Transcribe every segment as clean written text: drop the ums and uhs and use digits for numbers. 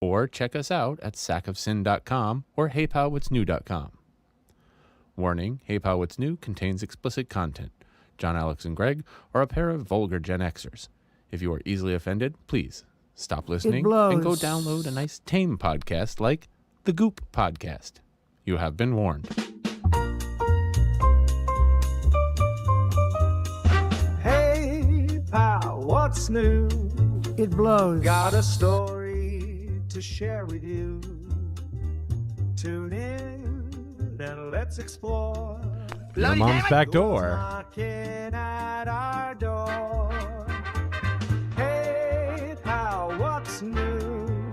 or check us out at sackofsin.com or heypalwhatsnew.com. Warning, Hey Pal What's New contains explicit content. John, Alex, and Greg are a pair of vulgar Gen Xers. If you are easily offended, please stop listening and go download a nice tame podcast like the Goop Podcast. You have been warned. Hey pal, what's new? It blows. Got a story to share with you. Tune in and let's explore. Your mom's back door. Knocking at our door. Hey pal, what's new?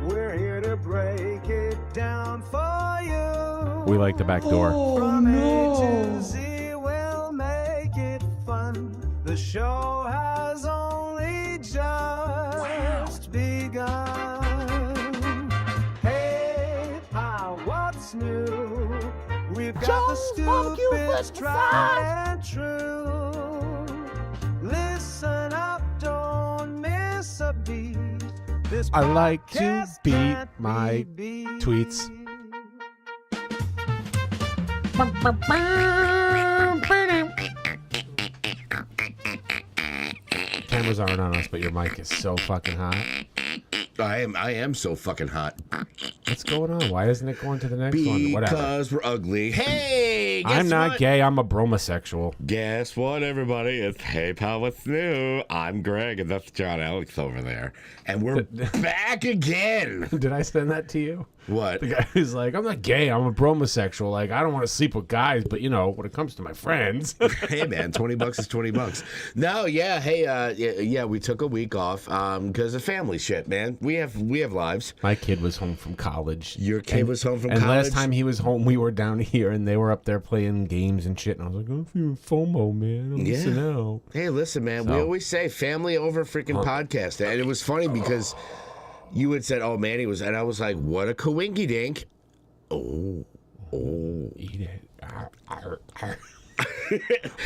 We're here to break it down for you. We like the back door. From A to Z, we'll make it fun. The show has only just begun. Hey pal, what's new? We've got the stupid tried and true. Listen up, don't miss a beat. This I like to podcast beat can't my be beat. tweets. Cameras aren't on us, but your mic is so fucking hot. I am so fucking hot. What's going on? Why isn't it going to the next one? Whatever. Because we're ugly. Hey, guess I'm not what? gay. I'm a bromosexual. Guess what, everybody? It's Hey Pal, what's new? I'm Greg, and that's JohnAlex over there. And we're back again. Did I send that to you? What? The guy who's like, I'm not gay. I'm a bromosexual. Like, I don't want to sleep with guys, but, you know, when it comes to my friends. Hey, man, $20 is $20. No, yeah, hey, yeah, we took a week off because of family shit, man. We have lives. My kid was home from college. Your kid was home from and college? last time he was home, we were down here, and they were up there playing games and shit. And I was like, I'm feeling FOMO, man. I'm missing out. Hey, listen, man, we always say family over freaking podcast. And it was funny because you had said, oh, man, he was, and I was like, what a coinky dink. Oh. Eat it.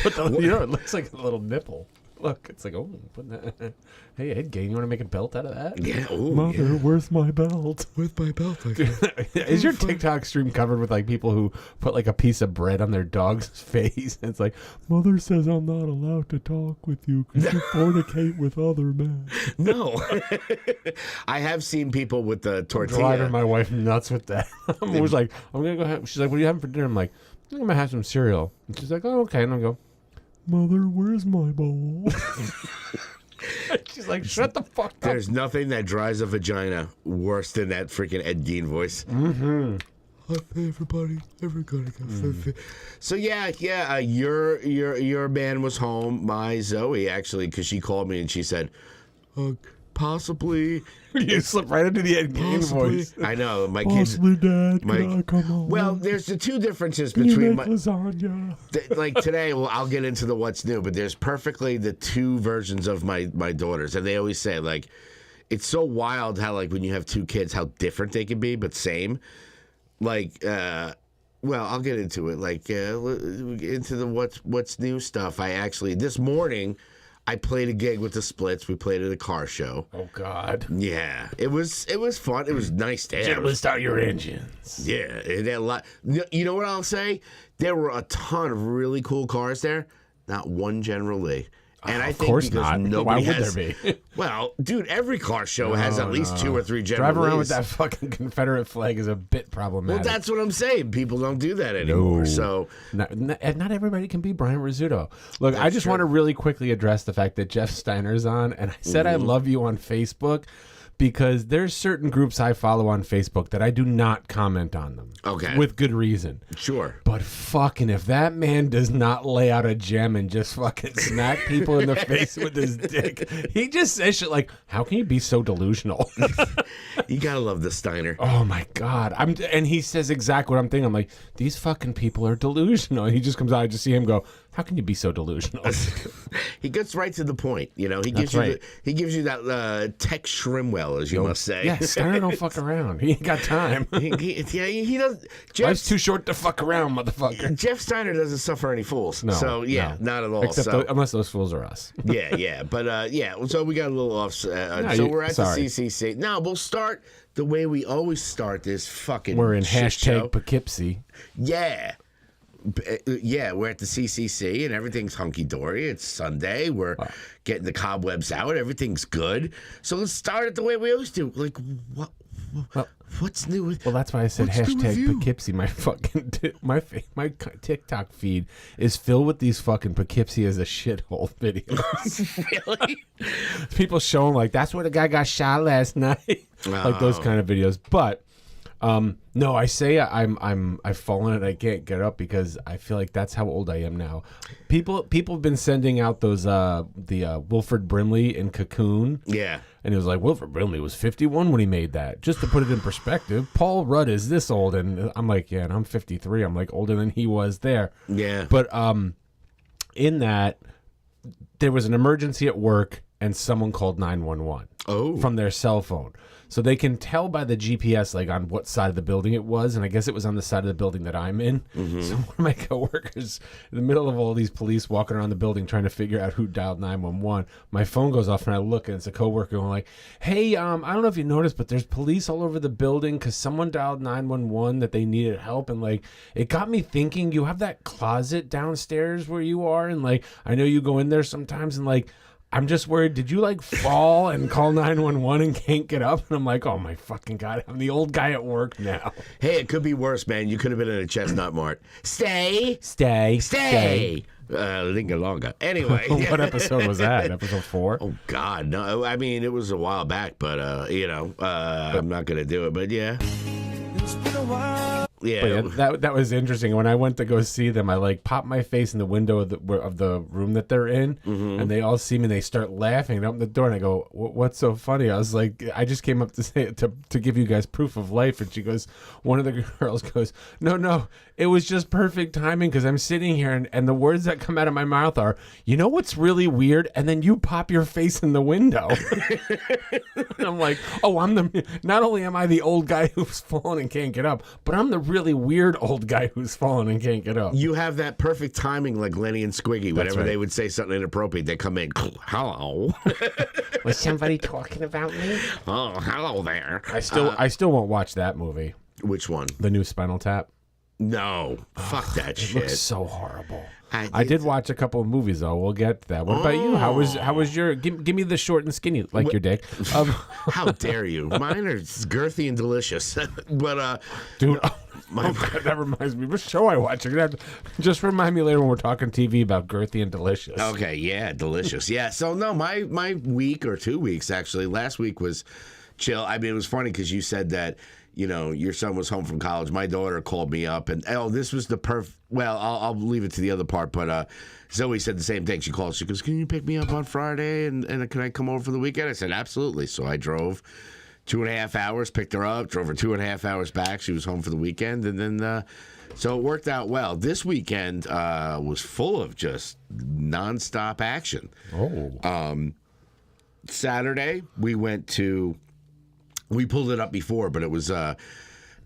But you know, it looks like a little nipple. Look, it's like, oh, put that. Hey, Ed Gain, you want to make a belt out of that? Yeah. Oh, Mother, yeah. where's my belt? With my belt. Is your TikTok stream covered with like people who put like a piece of bread on their dog's face? It's like, Mother says I'm not allowed to talk with you because you fornicate with other men. No. I have seen people with the tortilla. Driving my wife nuts with that. I'm always like, I'm going to go have, she's like, what are you having for dinner? I'm like, I think I'm going to have some cereal. And she's like, oh, okay. And I go, Mother, where's my bowl? She's like, shut the fuck up. There's nothing that drives a vagina worse than that freaking Ed Gein voice. Mm-hmm. Hey, everybody. So yeah, your man was home. My Zoe, actually, because she called me and she said, possibly. You slipped right into the Ed Gein voice. I know. My kids. Possibly, Dad. Can I come home? Well, there's the two differences Can you between make lasagna? like today, well, I'll get into the what's new, but there's perfectly the two versions of my daughters, and they always say like, it's so wild how like when you have two kids, how different they can be, but same. Like, well, I'll get into it. Like, into the what's new stuff. I actually this morning, I played a gig with the Splits. We played at a car show. Oh God. Yeah, it was fun. It was nice to have. Gentlemen, start your engines. Yeah, it had a lot. You know what I'll say? There were a ton of really cool cars there. Not one General Lee. And I of think course because not. nobody Why would has, there be? Well, dude, every car show has at least two or three General Drive around with Lees. that fucking Confederate flag is a bit problematic. Well, that's what I'm saying. People don't do that anymore. No. So not everybody can be Brian Rizzuto. Look, I just want to really quickly address the fact that Jeff Steiner's on, and I said I love you on Facebook because there's certain groups I follow on Facebook that I do not comment on them. Okay. With good reason. Sure. But fucking if that man does not lay out a gem and just fucking smack people in the face with his dick, he just says shit like, how can you be so delusional? You gotta love the Steiner. Oh my God. And he says exactly what I'm thinking. I'm like, these fucking people are delusional. And he just comes out, I just see him go, How can you be so delusional? He gets right to the point. You know, he gives you that Tex Shrimwell, as you must say. Yeah, Steiner don't fuck around. He ain't got time. he does. Life's too short to fuck around, motherfucker. Jeff Steiner doesn't suffer any fools. No, so yeah, no. not at all. Except unless those fools are us. yeah. But so we got a little off. So we're at the CCC. Now we'll start the way we always start this fucking. We're in shit show. Poughkeepsie. Yeah. Yeah, we're at the CCC and everything's hunky-dory. It's Sunday. We're getting the cobwebs out. Everything's good. So let's start it the way we always do. Like, what's new? Well, that's why I said Poughkeepsie. My fucking my TikTok feed is filled with these fucking Poughkeepsie as a shithole videos. Really? People showing like that's where the guy got shot last night, like those kind of videos. But no, I say I've fallen and I can't get up because I feel like that's how old I am now. People have been sending out those the Wilford Brimley in Cocoon. Yeah. And it was like Wilford Brimley was 51 when he made that. Just to put it in perspective, Paul Rudd is this old, and I'm like, yeah, and I'm 53. I'm like older than he was there. Yeah. But in that there was an emergency at work and someone called 911 from their cell phone. So they can tell by the GPS, like, on what side of the building it was. And I guess it was on the side of the building that I'm in. Mm-hmm. So one of my coworkers, in the middle of all these police walking around the building trying to figure out who dialed 911, my phone goes off and I look and it's a coworker going like, hey, I don't know if you noticed, but there's police all over the building because someone dialed 911 that they needed help. And, like, it got me thinking, you have that closet downstairs where you are. And, like, I know you go in there sometimes and, like, I'm just worried, did you like fall and call 911 and can't get up? And I'm like, oh my fucking God, I'm the old guy at work now. Hey, it could be worse, man. You could have been in a chestnut mart. Stay. Linga longa. Anyway. What episode was that? Episode 4? Oh, God. No, I mean, it was a while back, but, I'm not going to do it. But, yeah. It's been a while. Yeah, that was interesting. When I went to go see them, I like popped my face in the window of the room that they're in, and they all see me and they start laughing and open the door and I go, "What's so funny?" I was like, "I just came up to say to give you guys proof of life." And she goes, one of the girls goes, "No, it was just perfect timing because I'm sitting here and the words that come out of my mouth are, you know what's really weird?" And then you pop your face in the window. And I'm like, "Oh, not only am I the old guy who's fallen and can't get up, but I'm the really weird old guy who's fallen and can't get up." You have that perfect timing like Lenny and Squiggy. Whenever they would say something inappropriate, they come in, hello. Was somebody talking about me? Oh, hello there. I still won't watch that movie. Which one? The new Spinal Tap. No. Fuck that shit. It looks so horrible. I did watch a couple of movies though. We'll get to that. What about you? How was your? Give me the short and skinny, like your dick. How dare you? Mine are girthy and delicious. But dude, God, that reminds me. What show I watch? Just remind me later when we're talking TV about girthy and delicious. Okay, yeah, delicious. Yeah. So no, my week or 2 weeks actually. Last week was chill. I mean, it was funny because you said that, you know, your son was home from college. My daughter called me up and, this was the well, I'll leave it to the other part, but Zoe said the same thing. She called. She goes, "Can you pick me up on Friday and can I come over for the weekend?" I said, "Absolutely." So I drove 2.5 hours, picked her up, drove her 2.5 hours back. She was home for the weekend, and then so it worked out well. This weekend was full of just nonstop action. Saturday we pulled it up before, but it was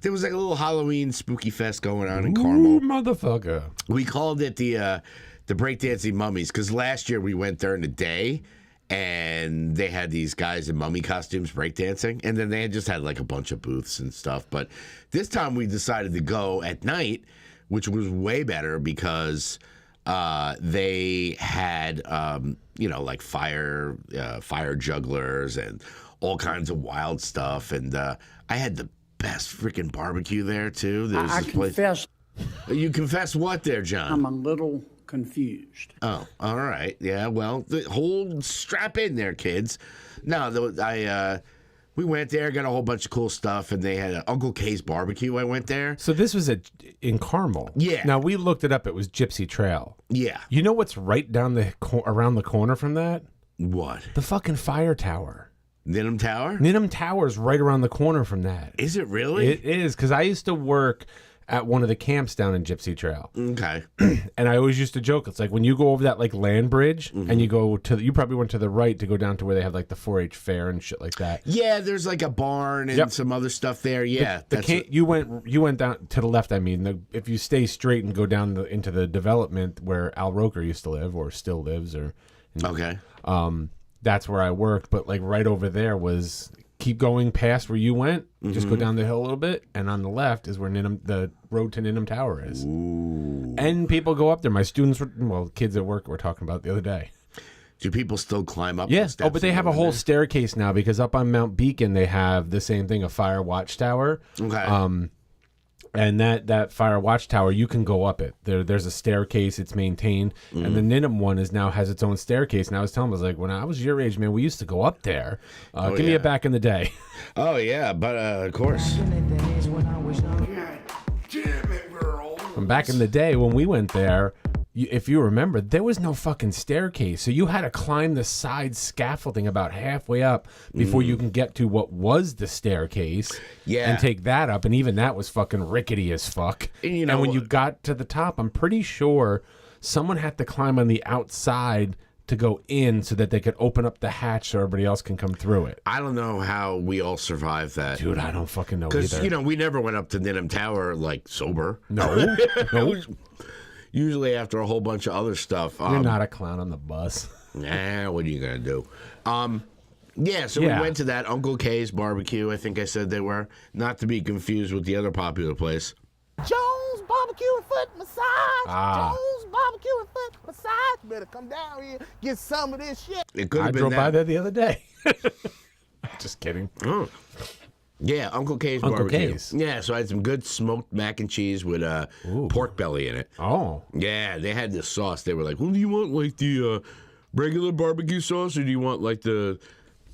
there was like a little Halloween spooky fest going on in Carmel. Ooh, motherfucker. We called it the breakdancing mummies because last year we went during the day and they had these guys in mummy costumes breakdancing, and then they had just had like a bunch of booths and stuff. But this time we decided to go at night, which was way better because they had like fire jugglers and all kinds of wild stuff, and I had the best freaking barbecue there too. I confess. You confess what there, John? I'm a little confused. Oh, all right. Yeah, well, the whole strap in there, kids. No, we went there, got a whole bunch of cool stuff, and they had Uncle K's barbecue. I went there. So this was in Carmel. Yeah. Now we looked it up. It was Gypsy Trail. Yeah. You know what's right down around the corner from that? What? The fucking fire tower. Ninham Tower? Ninham Tower's right around the corner from that. Is it really? It is, because I used to work at one of the camps down in Gypsy Trail. Okay. And I always used to joke, it's like when you go over that like land bridge and you go to, you probably went to the right to go down to where they have like the 4-H fair and shit like that. Yeah, there's like a barn and some other stuff there. Yeah. You went down to the left. I mean, if you stay straight and go down into the development where Al Roker used to live or still lives, okay. That's where I worked. But like right over there was keep going past where you went, just go down the hill a little bit, and on the left is where the road to Ninham Tower is. Ooh. And people go up there. My students kids at work were talking about it the other day. Do people still climb up? Yes. Oh, but they have a whole staircase now because up on Mount Beacon they have the same thing, a fire watchtower. Okay. And that fire watchtower, you can go up it. There's a staircase. It's maintained, and the Ninham one has its own staircase. And I was telling them, I was like, when I was your age, man, we used to go up there. Give me a back in the day. Oh yeah, but of course. From back in the day when we went there, if you remember, there was no fucking staircase. So you had to climb the side scaffolding about halfway up before you can get to what was the staircase. Yeah. And take that up. And even that was fucking rickety as fuck. And when you got to the top, I'm pretty sure someone had to climb on the outside to go in so that they could open up the hatch so everybody else can come through it. I don't know how we all survived that. Dude, I don't fucking know either. Because, we never went up to Ninham Tower, like, sober. No. Usually after a whole bunch of other stuff. You're not a clown on the bus. Nah, what are you going to do? We went to that Uncle K's barbecue, I think I said they were. Not to be confused with the other popular place. Jones Barbecue and Foot Massage. Jones Barbecue and Foot Massage. Better come down here, get some of this shit. It could I have been drove by there the other day. Just kidding. Oh. Yeah, Uncle K's barbecue. Yeah, so I had some good smoked mac and cheese with pork belly in it. Oh. Yeah, they had this sauce. They were like, well, do you want like the regular barbecue sauce or do you want like the,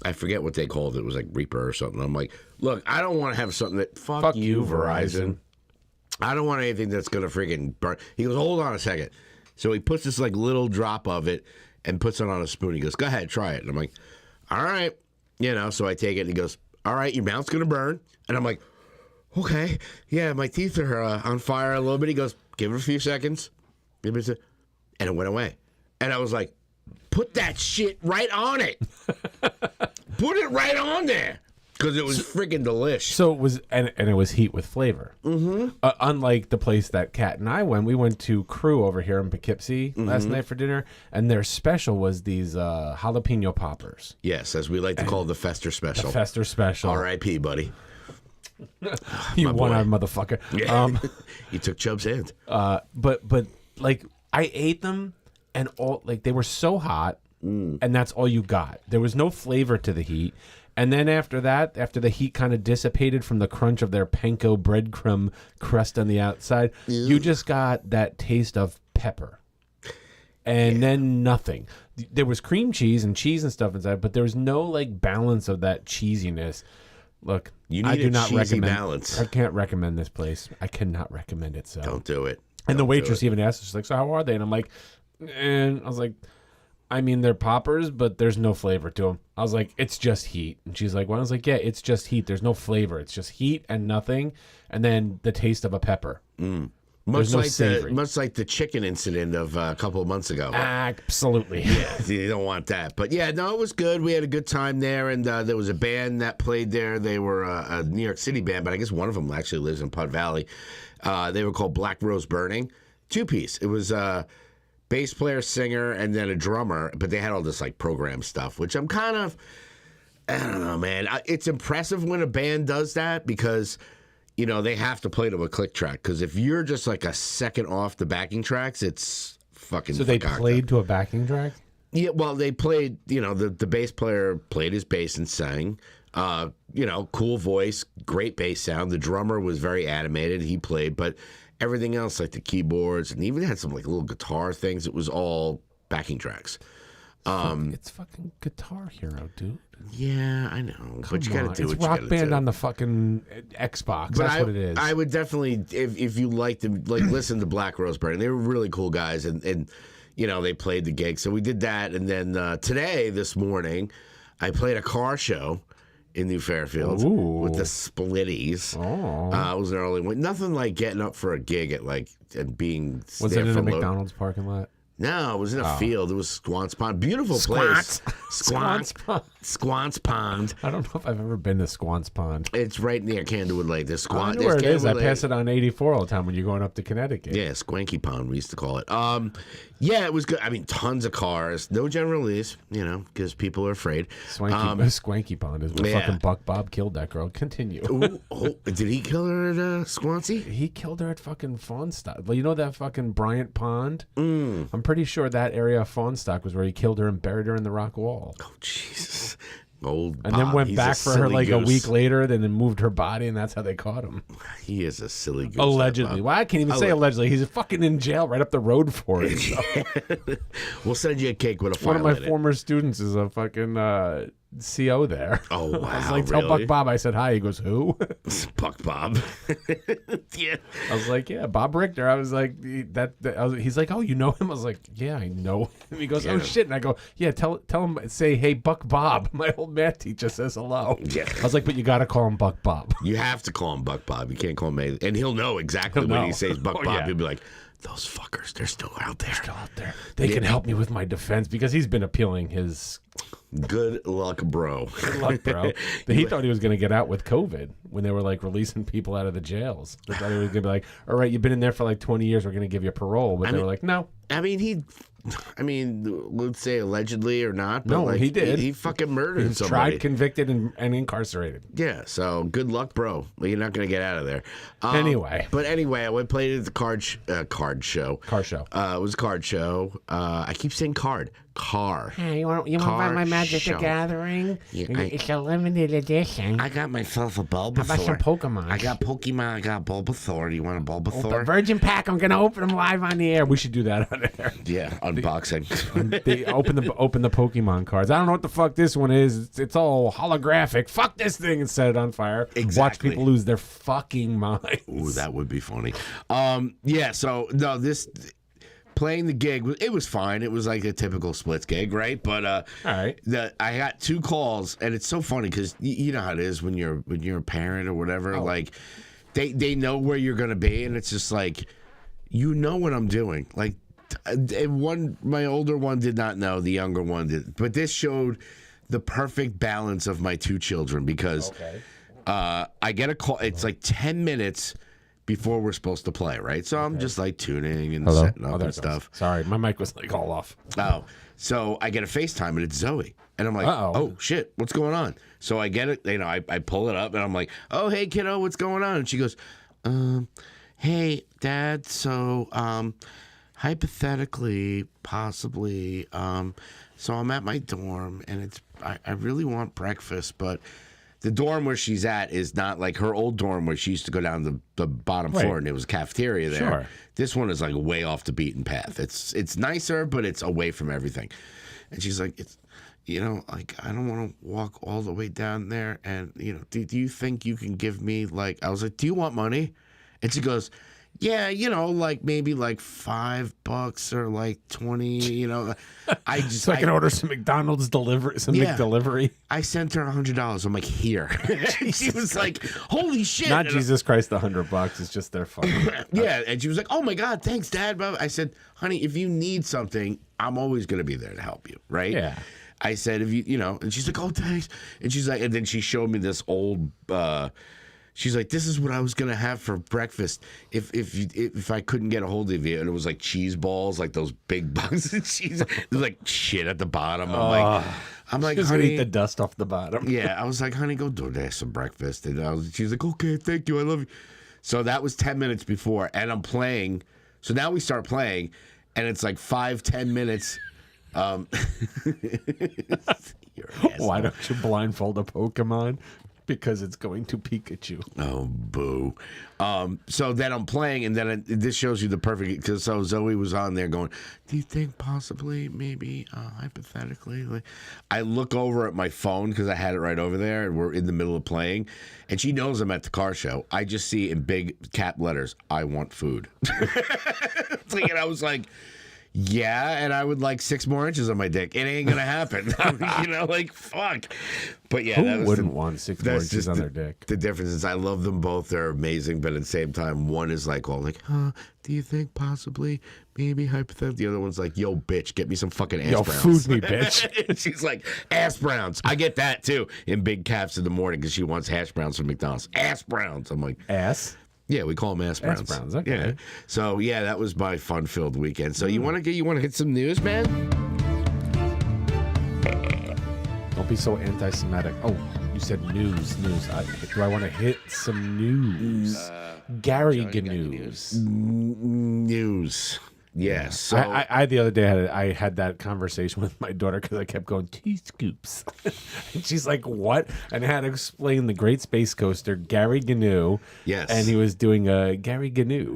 I forget what they called it. It was like Reaper or something. I'm like, look, I don't want to have something that, fuck you, Verizon. I don't want anything that's going to freaking burn. He goes, hold on a second. So he puts this like little drop of it and puts it on a spoon. He goes, go ahead, try it. And I'm like, all right. So I take it and he goes, all right, your mouth's going to burn. And I'm like, okay. Yeah, my teeth are on fire a little bit. He goes, give it a few seconds. And it went away. And I was like, put that shit right on it. Put it right on there. Because it was freaking delish. So it was, and it was heat with flavor. Mm-hmm. Unlike the place that Kat and I went to Crew over here in Poughkeepsie last night for dinner, and their special was these jalapeno poppers. Yes, as we like to call the Fester Special. The Fester Special. R.I.P., buddy. You one-eyed motherfucker. Yeah. You took Chubb's hand. But like I ate them, and they were so hot, and that's all you got. There was no flavor to the heat. And then after that, after the heat kind of dissipated from the crunch of their panko breadcrumb crust on the outside, you just got that taste of pepper. And then nothing. There was cream cheese and stuff inside, but there was no like balance of that cheesiness. Look, I do not recommend balance. I can't recommend this place. I cannot recommend it. So don't do it. And the waitress even asked us, she's like, "So how are they?" And I'm like, and I was like, I mean, they're poppers, but there's no flavor to them. I was like, it's just heat. And she's like, well, I was like, yeah, it's just heat. There's no flavor. It's just heat and nothing. And then the taste of a pepper. Much like the chicken incident of a couple of months ago. Absolutely. Yeah, you don't want that. But yeah, no, it was good. We had a good time there. And there was a band that played there. They were a New York City band, but I guess one of them actually lives in Putt Valley. They were called Black Rose Burning. Two-piece. It was bass player, singer, and then a drummer, but they had all this like program stuff, which I'm kind of, I don't know, man. It's impressive when a band does that because, they have to play to a click track. Because if you're just like a second off the backing tracks, it's fucking. So they played to a backing track? Yeah, well, they played. The bass player played his bass and sang. Cool voice, great bass sound. The drummer was very animated. He played, but everything else, like the keyboards, and even had some like little guitar things. It was all backing tracks. It's fucking Guitar Hero, dude. Yeah, I know, but you got to do what you got to do. It's Rock Band on the fucking Xbox. That's what it is. I would definitely, if you like them, listen to Black Rose Burning. They were really cool guys, and they played the gig. So we did that, and then this morning, I played a car show in New Fairfield with the Splitties. It was an early one. Nothing like getting up for a gig at and being. Was it in a McDonald's parking lot? No, it was in a field. It was Squance Pond. Beautiful place. Squance Pond. Squance Pond. I don't know if I've ever been to Squance Pond. It's right near Candlewood Lake. There's I know where it is. I pass it on 84 all the time when you're going up to Connecticut. Yeah, Squanky Pond, we used to call it. Yeah, it was good. I mean, tons of cars. No general release, because people are afraid. Swanky Pond is where fucking Buck Bob killed that girl. Continue. Did he kill her at Squancy? He killed her at fucking Fawnstock. Well, you know that fucking Bryant Pond? I'm pretty sure that area of Fawnstock was where he killed her and buried her in the rock wall. Oh, Jesus. Old and Bob. then went He's back for her like goose. a week later, then moved her body, and that's how they caught him. He is a silly goose. Allegedly. Well, I can't even say allegedly. He's fucking in jail right up the road for it. So. We'll send you a cake with a file. One of my former students is a fucking CO there. Oh, wow. I was like, tell Buck Bob. I said, hi. He goes, who? Buck Bob. Yeah. I was like, yeah, Bob Richter. I was like, he's like, oh, you know him? I was like, yeah, I know him. He goes, oh, shit. And I go, yeah, tell him, say, hey, Buck Bob. My old math teacher says hello. Yeah. I was like, but you got to call him Buck Bob. You have to call him Buck Bob. You can't call him anything. And he'll know exactly when he says Buck Bob. Yeah. He'll be like, those fuckers, they're still out there. They can help me with my defense because he's been appealing his... Good luck, bro. Good luck, bro. He thought he was going to get out with COVID when they were like releasing people out of the jails. They thought he was going to be like, all right, you've been in there for like 20 years. We're going to give you parole. But they were like, no. I mean, let's say allegedly or not. But No, like, he did. He fucking murdered He's somebody. tried, convicted, and incarcerated. Yeah, so good luck, bro. You're not going to get out of there. Anyway. But anyway, I went played at the card show. Car show. It was a card show. I keep saying card. Car. Hey, you want to Car buy my Magic show. the Gathering? Yeah, It's a limited edition. I got myself a Bulbasaur. How about some Pokemon? I got Pokemon. I got Bulbasaur. Do you want a The Bulbasaur? Virgin Pack, I'm going to open them live on the air. We should do that on air. Yeah, unboxing. They open the Pokemon cards. I don't know what the fuck this one is. It's all holographic. Fuck this thing and set it on fire. Exactly. Watch people lose their fucking minds. Ooh, that would be funny. Yeah, so no, this playing the gig, it was fine. It was like a typical Splits gig, right? But all right. I got 2 calls, and it's so funny because you know how it is when you're a parent or whatever. Like they know where you're gonna be, and it's just like you know what I'm doing. Like my older one did not know, the younger one did, but this showed the perfect balance of my 2 children because I get a call. It's like 10 minutes before we're supposed to play, right? So I'm just like tuning and setting up and stuff. Sorry, my mic was like all off. Oh, so I get a FaceTime and it's Zoe. And I'm like, oh, shit, what's going on? So I get it, I pull it up and I'm like, oh, hey, kiddo, what's going on? And she goes, hey, Dad, so hypothetically, possibly, so I'm at my dorm and I really want breakfast, but the dorm where she's at is not like her old dorm where she used to go down the bottom floor and there was a cafeteria there. Sure. This one is like way off the beaten path. It's nicer, but it's away from everything. And she's like, it's, like I don't want to walk all the way down there. And, do you think you can give me like, I was like, do you want money? And she goes, yeah, like maybe like $5 or like 20, I just So I can order some McDonald's delivery, McDelivery. I sent her $100. I'm like, here. She was like, holy shit. Not And Jesus Christ, the $100. It's just their fun. yeah. And she was like, oh my God, thanks, Dad. I said, honey, if you need something, I'm always going to be there to help you. Right. Yeah. I said, if you, and she's like, oh, thanks. And she's like, and then she showed me this old, she's like, this is what I was gonna have for breakfast if I couldn't get a hold of you. And it was like cheese balls, like those big bugs of cheese. There's like shit at the bottom. I'm like, Just honey, eat the dust off the bottom. yeah. I was like, honey, go DoorDash some breakfast. And she's like, okay, thank you, I love you. So that was 10 minutes before, and I'm playing. So now we start playing, and it's like 5-10 minutes. Why don't you blindfold a Pokemon? Because it's going to Pikachu. Oh, boo. So then I'm playing, and then this shows you the perfect, because so Zoe was on there going, do you think possibly, maybe, hypothetically? Like, I look over at my phone, because I had it right over there, and we're in the middle of playing, and she knows I'm at the car show. I just see in big cap letters, I want food. And I was like, Yeah, and I would like 6 more inches on my dick. It ain't gonna happen. You know, like fuck. But yeah, that Who was wouldn't want 6 more that's inches just on the, their dick? The difference is I love them both. They're amazing, but at the same time, one is like, "Oh, like, huh? Do you think possibly, maybe, hypothetically?" The other one's like, "Yo, bitch, get me some fucking ass Yo, browns." food me, bitch. And she's like, "Ass browns." I get that too in big caps in the morning because she wants hash browns from McDonald's. Ass browns. I'm like, Ass? yeah, we call them ass browns. browns, okay. Yeah. So yeah, that was my fun-filled weekend. So you want to hit some news, man? Don't be so anti-Semitic. Oh, you said news. Do I want to hit some news? Gary Gnews. News. Yes. So I the other day I had that conversation with my daughter because I kept going 2 scoops, and she's like, "What?" And I had to explain the Great Space Coaster, Gary Gnu. Yes. And he was doing a Gary Gnu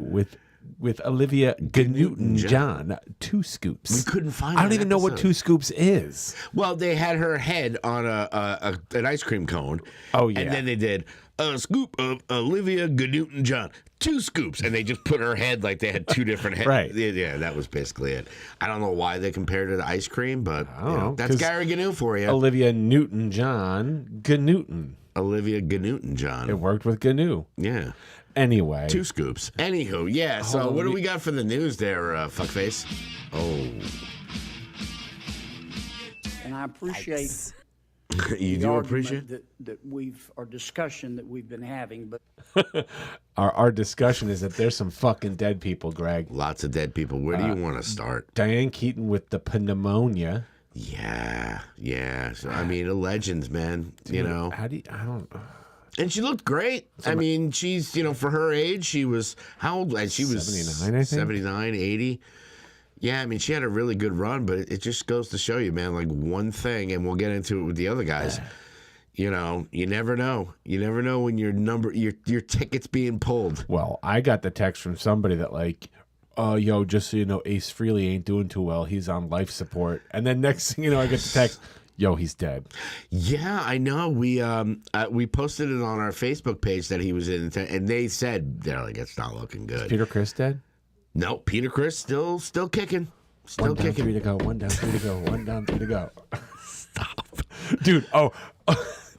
with Olivia Newton-John. 2 scoops. we couldn't find. I don't that even know what episode. 2 scoops is. Well, they had her head on an ice cream cone. Oh, yeah. And then they did a scoop of Olivia Newton-John. 2 scoops, and they just put her head like they had 2 different heads. Right. Yeah, that was basically it. I don't know why they compared it to ice cream, but I don't know, that's 'cause Gary Gnu for you. Olivia Newton-John, Gnewton. Olivia Newton-John. It worked with Gnu. Yeah. Anyway. 2 scoops. Anywho, yeah. So what do we got for the news there, fuckface? Oh, And I appreciate you the do argument appreciate? that our discussion that we've been having, but Our discussion is that there's some fucking dead people, Greg. Lots of dead people. Where do you want to start? Diane Keaton with the pneumonia. Yeah. So, I mean, a legend, man. You know. How do you, I don't. And she looked great. I mean, she's, for her age, she was, how old? She was 79, I think. 79, 80. Yeah, I mean, she had a really good run, but it just goes to show you, man, like one thing, and we'll get into it with the other guys. You never know. You never know when your ticket's being pulled. Well, I got the text from somebody that like, yo, just so you know, Ace Frehley ain't doing too well. He's on life support. And then next thing you know, I get the text, yo, he's dead. Yeah, I know. We posted it on our Facebook page that he was in, and they said they're like, it's not looking good. Peter Criss dead? No, Peter Criss still kicking, still 1 down, kicking. 3 to go. 1 down, 3 to go. 1 down, 3 to go. Stop, dude. Oh,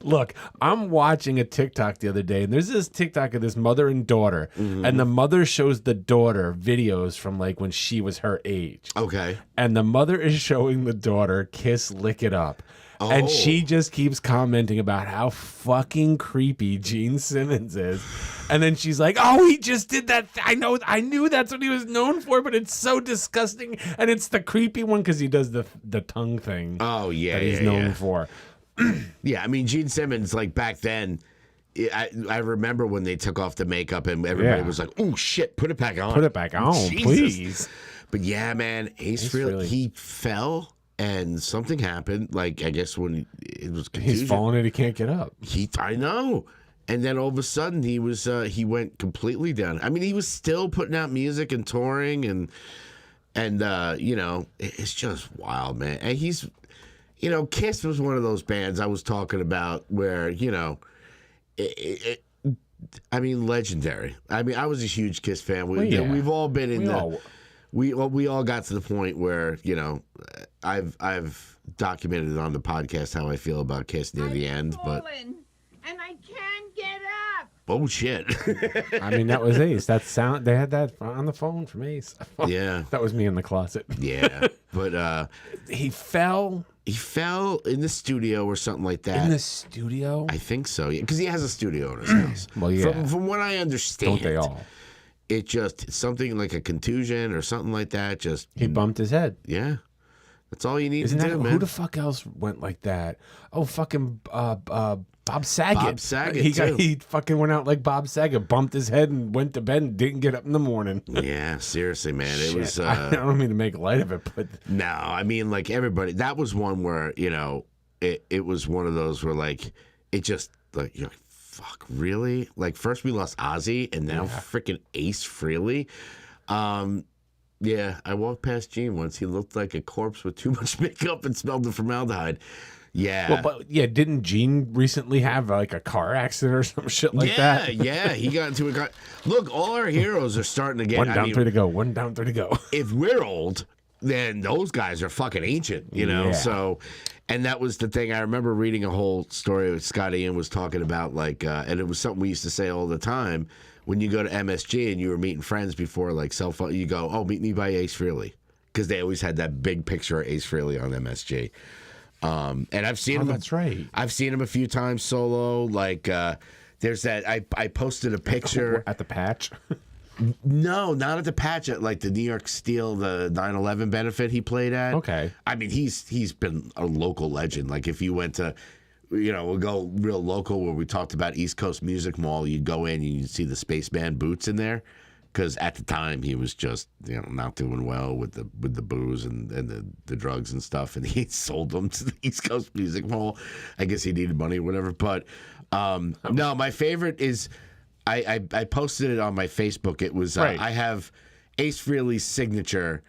look, I'm watching a TikTok the other day, and there's this TikTok of this mother and daughter, and the mother shows the daughter videos from like when she was her age. Okay. And the mother is showing the daughter Kiss Lick It Up. And she just keeps commenting about how fucking creepy Gene Simmons is. And then she's like, oh, he just did that. I knew that's what he was known for, but it's so disgusting. And it's the creepy one because he does the tongue thing. Oh, yeah, that he's known for. Yeah, I mean, Gene Simmons, like back then, I remember when they took off the makeup and everybody was like, oh, shit, put it back on. Put it back on, Jesus. please. But yeah, man, Ace Frehley, he fell and something happened. Like, I guess when it was confusion. He's falling and he can't get up. I know. And then all of a sudden he went completely down. I mean, he was still putting out music and touring and it's just wild, man. And he's, Kiss was one of those bands I was talking about where, I mean, legendary. I mean, I was a huge Kiss fan. We've all been in we all got to the point where, I've documented it on the podcast how I feel about Kiss near the end, but and I can't get up. oh shit. I mean, that was Ace. That sound, they had that on the phone from Ace. Yeah. That was me in the closet. Yeah. But he fell in the studio or something like that. in the studio. I think so, yeah, because he has a studio in his house. Well, yeah. From what I understand, Don't they all? It just something like a contusion or something like that. Just He bumped his head. yeah, that's all you need Isn't to that do, who man. the fuck else went like that? Oh, fucking Bob Saget. Bob Saget, He fucking went out like Bob Saget, bumped his head and went to bed and didn't get up in the morning. Yeah, seriously, man. It was. I don't mean to make light of it, but No, I mean, like everybody. That was one where it was one of those where like it just like you're like, fuck, really? Like first we lost Ozzy and now freaking Ace Frehley. Yeah, I walked past Gene once. He looked like a corpse with too much makeup and smelled of formaldehyde. Yeah. well, but yeah, didn't Gene recently have like a car accident or some shit like that? Yeah, he got into a car. Look, all our heroes are starting to get. 1 down, 3 to go. 1 down, 3 to go. If we're old, then those guys are fucking ancient, you know? Yeah. So, and that was the thing. I remember reading a whole story that Scott Ian was talking about, like, and it was something we used to say all the time. When you go to MSG and you were meeting friends before, like, cell phone, you go, oh, meet me by Ace Frehley. Because they always had that big picture of Ace Frehley on MSG. And I've seen him. That's right. I've seen him a few times solo. Like, there's that. I posted a picture At the patch. No, not at the patch. At like the New York Steel, the 9/11 benefit he played at. Okay. I mean, he's been a local legend. Like if you went to, we'll go real local where we talked about East Coast Music Mall. You'd go in and you'd see the Spaceman boots in there. Because at the time he was just not doing well with the booze and the drugs and stuff, and he sold them to the East Coast Music Mall. I guess he needed money or whatever. But no, my favorite is I posted it on my Facebook. It was Right. I have Ace Frehley's signature,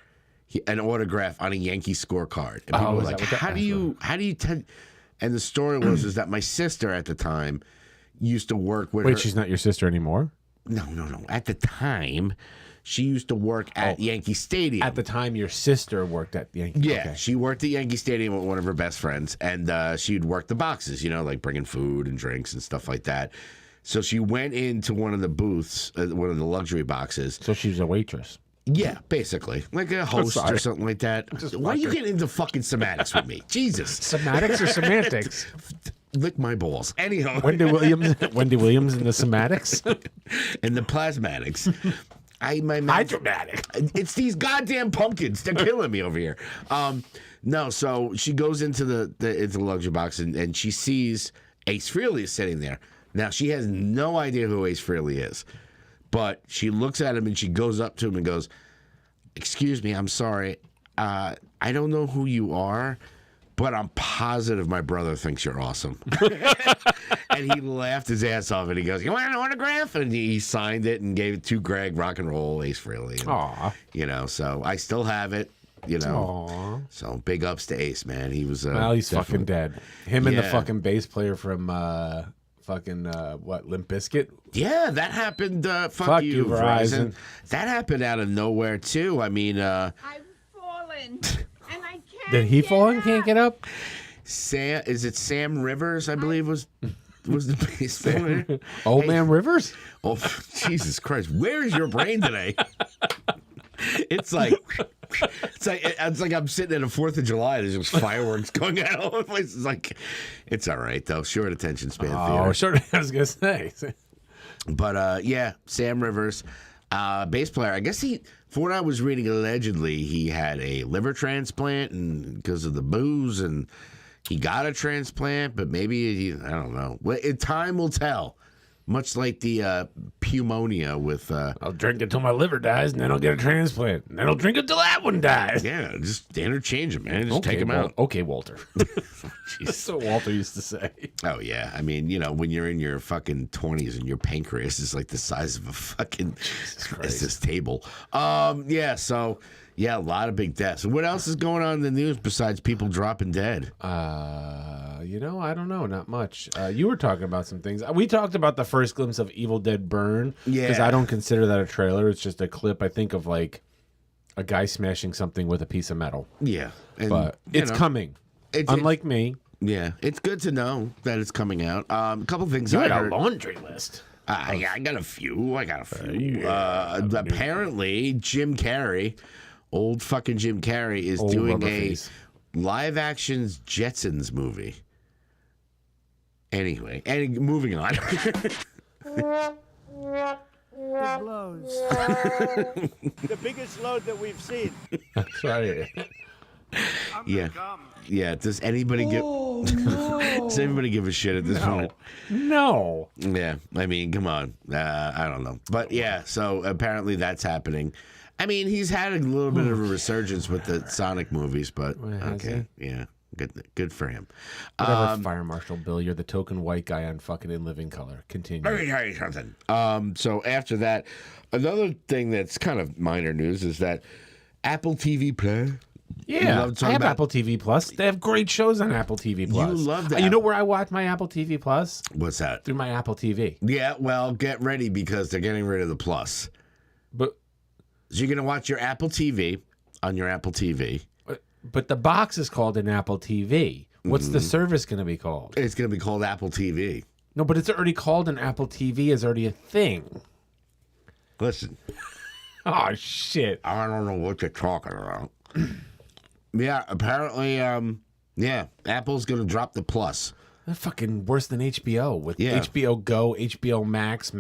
an autograph on a Yankee scorecard, and people were is like, that what that- how do you tell? And the story was that my sister at the time used to work with. Wait, her. she's not your sister anymore? No. At the time, she used to work at Yankee Stadium. At the time, your sister worked at Yankee. yeah, Okay. she worked at Yankee Stadium with one of her best friends, and she'd work the boxes, like bringing food and drinks and stuff like that. So she went into one of the booths, one of the luxury boxes. So she was a waitress. Yeah, basically. Like a host or something like that. Why are you getting into fucking semantics with me? Jesus. Semantics or semantics? Lick my balls. Anyhow. Wendy Williams in the semantics? And the plasmatics. Hydromatic. It's these goddamn pumpkins. They're killing me over here. No, so she goes into the luxury box and she sees Ace Frehley sitting there. Now, she has no idea who Ace Frehley is. But she looks at him and she goes up to him and goes, "Excuse me, I'm sorry. I don't know who you are, but I'm positive my brother thinks you're awesome." And he laughed his ass off and he goes, "You want an autograph?" And he signed it and gave it to Greg, rock and roll, Ace Frehley. And, Aw. So I still have it, Aw. So big ups to Ace, man. He was Well, he's fucking dead. Him and the Yeah. fucking bass player from Limp Bizkit? Yeah, that happened. Fuck you, Verizon. That happened out of nowhere too. I mean, I've fallen and I can't. Did he get fall and up. can't get up? Sam Rivers? I believe was the bass player. Old Man Rivers? Oh, Jesus Christ! Where is your brain today? It's like I'm sitting at a 4th of July. There's just fireworks going out all over the place. It's like, it's all right though. Short attention span theater. Oh, sure. I was gonna say. But yeah, Sam Rivers, bass player. I guess from what I was reading, allegedly he had a liver transplant and because of the booze, and he got a transplant, but maybe I don't know. Well, time will tell. Much like the pneumonia with. I'll drink it till my liver dies, and then I'll get a transplant. And then I'll drink it till that one dies. Yeah, just interchange them, man. Just take them out. Okay, Walter. That's what Walter used to say. Oh, yeah. I mean, when you're in your fucking 20s and your pancreas is like the size of a fucking it's this table. Yeah, so, yeah, a lot of big deaths. What else is going on in the news besides people dropping dead? I don't know. Not much. You were talking about some things. We talked about the first glimpse of Evil Dead Burn. Yeah. Because I don't consider that a trailer. It's just a clip, I think, of like a guy smashing something with a piece of metal. Yeah. And, But it's coming. Unlike me. Yeah, it's good to know that it's coming out. A couple things You I had a heard. laundry list. I got a few. Apparently, Jim Carrey, old fucking Jim Carrey, is Old doing rubber a face. live action Jetsons movie. Anyway, and moving on. blows. The biggest load that we've seen. That's right. Yeah. Does anybody give? Does anybody give a shit at this point? No. Yeah. I mean, come on. I don't know, but yeah. So apparently that's happening. I mean, he's had a little bit of a resurgence with the Sonic movies, but Has okay, yeah, good for him. Whatever, Fire Marshal Bill. You're the token white guy on fucking In Living Color. Continue. Let me tell you something. So after that, another thing that's kind of minor news is that Apple TV Plus. Yeah, I have Apple TV Plus. They have great shows on Apple TV Plus. You love that. You know where I watch my Apple TV Plus? What's that? Through my Apple TV. Yeah, well, get ready because they're getting rid of the Plus. But So you're going to watch your Apple TV on your Apple TV. But the box is called an Apple TV. What's the service going to be called? It's going to be called Apple TV. No, but it's already called an Apple TV. Is already a thing. Listen. Oh, shit. I don't know what you're talking about. Yeah, apparently, Apple's going to drop the Plus. That's fucking worse than HBO with Yeah. HBO Go, HBO Max,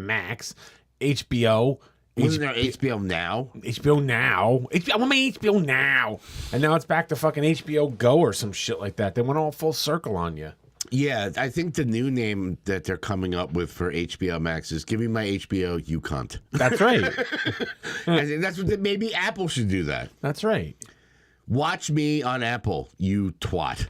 HBO. Wasn't there HBO Now? HBO Now. I want my HBO Now. And now it's back to fucking HBO Go or some shit like that. They went all full circle on you. Yeah, I think the new name that they're coming up with for HBO Max is "Give me my HBO, you cunt." That's right. I think that's what maybe Apple should do that. That's right. Watch me on Apple, you twat.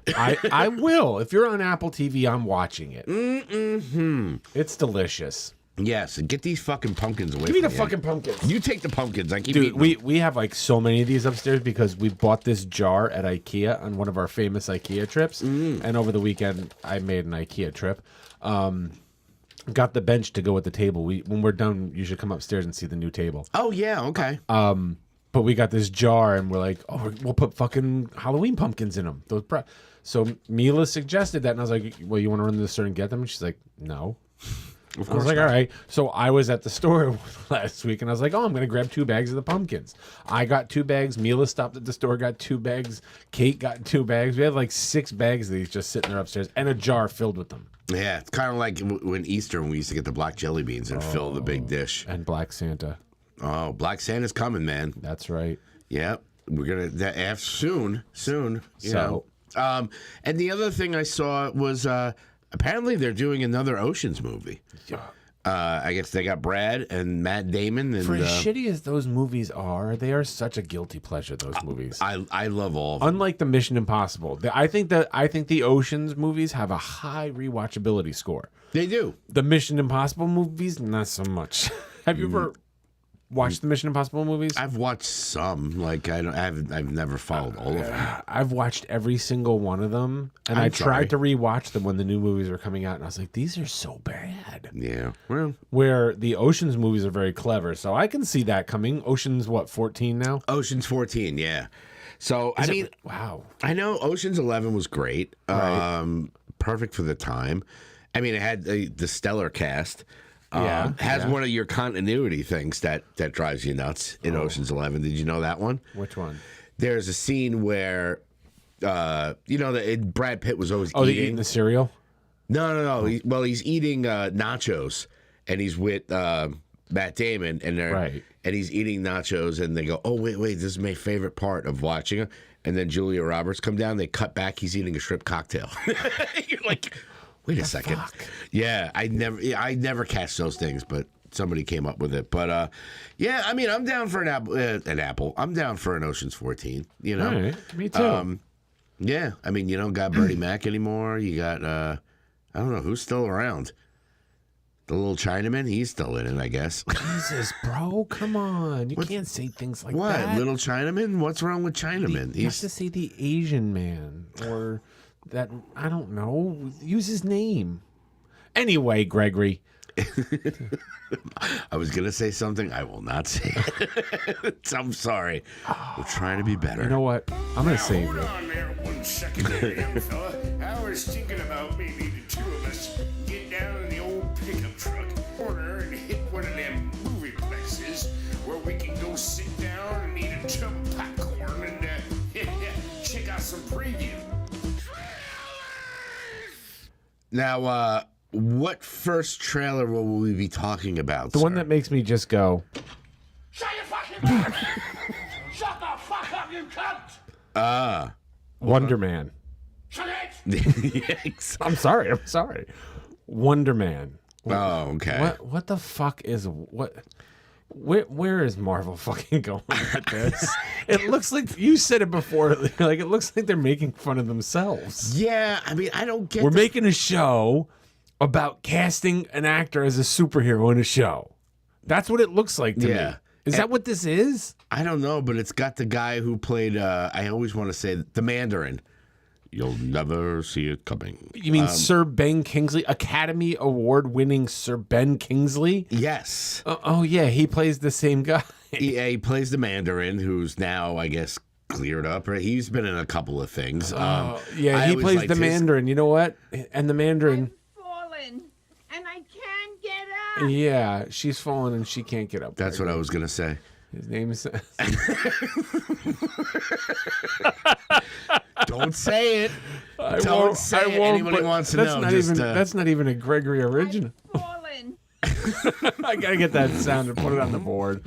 I will. If you're on Apple TV, I'm watching it. Mm-hmm. It's delicious. Yes, and get these fucking pumpkins away Give me from the fucking pumpkins. You take the pumpkins. I keep Dude, eating them. we have like so many of these upstairs because we bought this jar at IKEA on one of our famous IKEA trips. And over the weekend, I made an IKEA trip. Got the bench to go with the table. When we're done, you should come upstairs and see the new table. Oh, yeah, okay. But we got this jar and we're like, oh, we'll put fucking Halloween pumpkins in them. So Mila suggested that, and I was like, well, you want to run to the store and get them? And she's like, no. I was like, all right. So I was at the store last week, and I was like, oh, I'm going to grab 2 bags of the pumpkins. I got 2 bags. Mila stopped at the store, got 2 bags. Kate got 2 bags. We had like 6 bags of these just sitting there upstairs, and a jar filled with them. Yeah, it's kind of like when Easter, when we used to get the black jelly beans and fill the big dish. And Black Santa. Oh, Black Santa's coming, man. That's right. Yeah, we're going to, soon. You So- know. And the other thing I saw was apparently they're doing another Oceans movie. I guess they got Brad and Matt Damon. And, For as shitty as those movies are, they are such a guilty pleasure, those movies. I love all of them. Unlike the Mission Impossible, I think the Ocean's movies have a high rewatchability score. They do. The Mission Impossible movies, not so much. Have you ever watched the Mission Impossible movies? I've watched some. Like I've never followed all of them. I've watched every single one of them, and I tried to rewatch them when the new movies were coming out, and I was like, these are so bad. Yeah. Well, Where the Ocean's movies are very clever, so I can see that coming. Ocean's what, 14 now? Ocean's 14. Yeah. So Wow. I know Ocean's 11 was great. Right. Perfect for the time. I mean, it had the stellar cast. Has one of your continuity things that drives you nuts in Ocean's 11. Did you know that one? Which one? There's a scene where, Brad Pitt was always Oh, they're eating. eating the cereal? No. He's eating nachos, and he's with Matt Damon, and and he's eating nachos, and they go, "Oh, wait, this is my favorite part of watching it." And then Julia Roberts come down. They cut back. He's eating a shrimp cocktail. You're like, wait a second. Fuck? Yeah, I never catch those things, but somebody came up with it. But yeah, I mean, I'm down for an apple. I'm down for an Ocean's 14. You know, All right. Me too. yeah. I mean, you don't got Bernie Mac anymore. You got I don't know who's still around. The little Chinaman, he's still in it, I guess. Jesus, bro, come on. You can't say things like What, that. little Chinaman? What's wrong with Chinaman? You have to say the Asian man or that, I don't know. Use his name. Anyway, Gregory. I was going to say something. I will not say it. I'm sorry. We're trying to be better. You know what? I'm going to save Hold you. on there 1 second there, young fella. I was thinking about maybe the 2 of us get down in the old pickup truck corner and hit one of them movie plexes where we can go sit down and eat a tub of popcorn and check out some preview. Now, what first trailer will we be talking about? The one that makes me just go, Shut your fucking mouth! Shut the fuck up, you cunt! Wonder Man. Shut it! Yes. I'm sorry. Wonder Man. Oh, okay. What the fuck is what? Where is Marvel fucking going with this? It looks like you said it before. Like it looks like they're making fun of themselves. Yeah, I mean, I don't get. We're making a show about casting an actor as a superhero in a show. That's what it looks like to me. Is that what this is? I don't know, but it's got the guy who played. I always want to say the Mandarin. You'll never see it coming. You mean Sir Ben Kingsley, Academy Award-winning Sir Ben Kingsley? Yes. Oh yeah, he plays the same guy. He plays the Mandarin, who's now, I guess, cleared up. Right? He's been in a couple of things. Yeah, I he always plays liked the his- Mandarin. You know what? And the Mandarin. Fallen, and I can't get up. Yeah, she's fallen and she can't get up. That's what I was gonna say. His name is. Don't say it. I Don't won't- say I it. won't, Anybody but wants to that's know. Not Just, even, that's not even a Gregory original. Fallen. I gotta get that sound and put it on the board.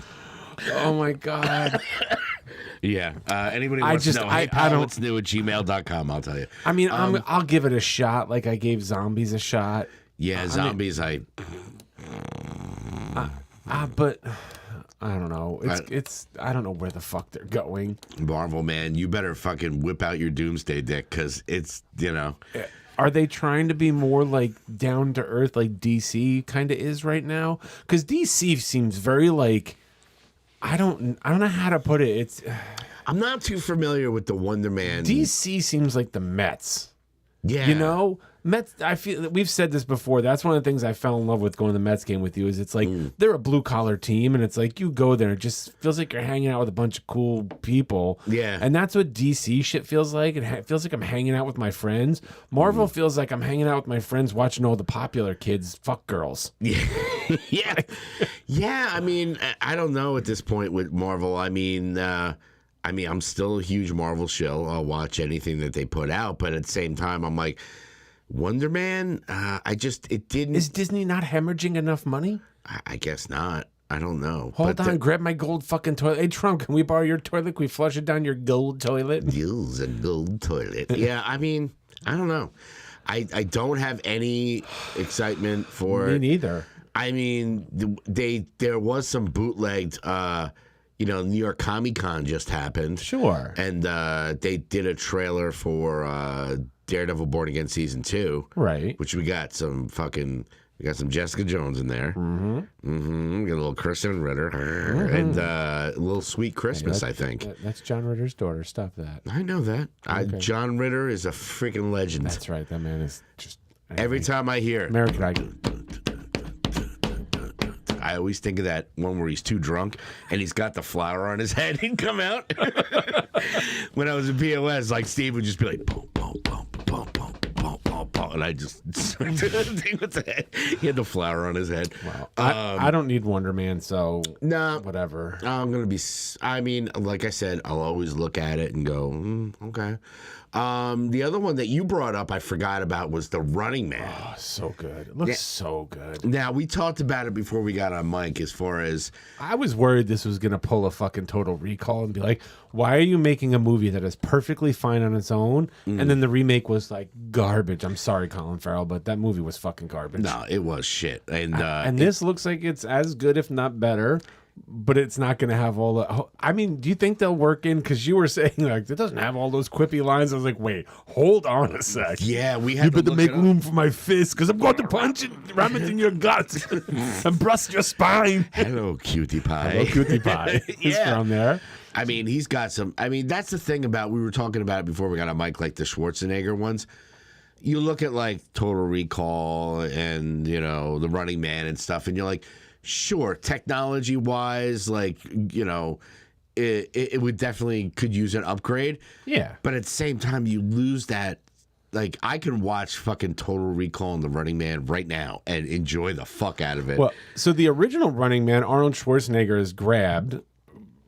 Oh my god. Yeah. Anybody I wants just- to know? I Hey, pal, don't- it's new at gmail.com. I'll tell you. I mean, I'll give it a shot, like I gave Zombies a shot. Yeah, zombies. But I don't know. It's I don't know where the fuck they're going. Marvel, man, you better fucking whip out your doomsday dick because it's Are they trying to be more like down to earth, like DC kind of is right now? Because DC seems very like I don't know how to put it. It's I'm not too familiar with the Wonder Man. DC seems like the Mets. Yeah, You know, Mets. I feel we've said this before. That's one of the things I fell in love with going to the Mets game with you. Is it's like they're a blue collar team, and it's like you go there, it just feels like you're hanging out with a bunch of cool people. Yeah. and that's what DC shit feels like. It feels like I'm hanging out with my friends. Marvel feels like I'm hanging out with my friends, watching all the popular kids fuck girls. Yeah, yeah, yeah. I mean, I don't know at this point with Marvel. I mean, I'm still a huge Marvel shill. I'll watch anything that they put out, but at the same time, I'm like, Wonder Man. It didn't. Is Disney not hemorrhaging enough money? I guess not. I don't know. Hold on, grab my gold fucking toilet. Hey, Trump, can we borrow your toilet? Can we flush it down your gold toilet? Use a gold toilet. Yeah, I mean, I don't know. I don't have any excitement for Me neither. I mean, there was some bootlegged. New York Comic Con just happened. Sure. And they did a trailer for Daredevil Born Again Season 2. Right. Which we got some Jessica Jones in there. Mm-hmm. Mm-hmm. We got a little Kristen Ritter. And a little Sweet Christmas, I think. That's John Ritter's daughter. Stop that. I know that. Okay. John Ritter is a freaking legend. That's right. That man is just... Every time I hear it, American Idol. I always think of that one where he's too drunk and he's got the flower on his head and come out. When I was in POS, like Steve would just be like, boom, boom, boom, boom, boom, boom, boom, boom, and I just thing with the head. He had the flower on his head. Wow. I don't need Wonder Man, so no, whatever. I'm gonna be. I mean, like I said, I'll always look at it and go, okay. The other one that you brought up, I forgot about, was the Running Man. Oh, so good. It looks so good. Now, we talked about it before we got on mic as far as... I was worried this was going to pull a fucking Total Recall and be like, why are you making a movie that is perfectly fine on its own? And then the remake was like garbage. I'm sorry, Colin Farrell, but that movie was fucking garbage. No, it was shit. And this looks like it's as good, if not better. But it's not going to have all the... I mean, do you think they'll work in... Because you were saying, like, it doesn't have all those quippy lines. I was like, wait, hold on a sec. Yeah, we had You to better look make it up. room for my fist, because I'm going to punch it, ram it in your guts, and bust your spine. Hello, cutie pie. Hello, cutie pie. He's from there. I mean, he's got some... I mean, that's the thing about... We were talking about it before we got on mic, like the Schwarzenegger ones. You look at, like, Total Recall and, The Running Man and stuff, and you're like... Sure, technology-wise, like, it would definitely could use an upgrade. Yeah. But at the same time, you lose that. Like, I can watch fucking Total Recall and The Running Man right now and enjoy the fuck out of it. Well, so the original Running Man, Arnold Schwarzenegger is grabbed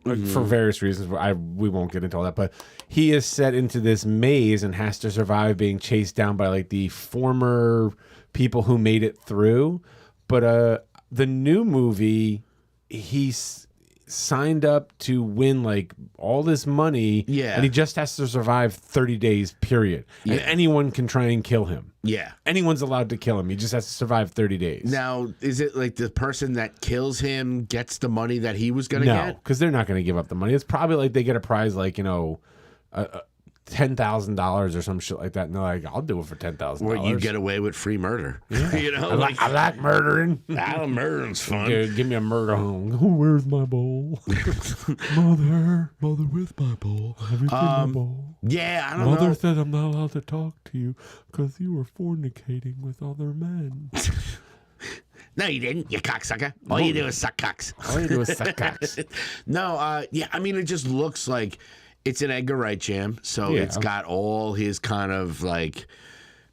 for various reasons. We won't get into all that, but he is set into this maze and has to survive being chased down by, like, the former people who made it through. But the new movie, he's signed up to win like all this money, and he just has to survive 30 days, period. And anyone can try and kill him. Yeah. Anyone's allowed to kill him. He just has to survive 30 days. Now, is it like the person that kills him gets the money that he was going to No, get? because they're not going to give up the money. It's probably like they get a prize, like, $10,000 or some shit like that, and they're like, "I'll do it for $10,000." Or you get away with free murder. Yeah. I like murdering. Murdering's fun. Give me a murder home. Oh, where's my bowl? Mother, where's my bowl? Have you seen my bowl? Yeah, I don't know. Mother said I'm not allowed to talk to you because you were fornicating with other men. No, you didn't, you cocksucker. All you do is suck cocks. All you do is suck cocks. No, I mean, it just looks like It's an Edgar Wright jam, so Yeah. it's got all his kind of like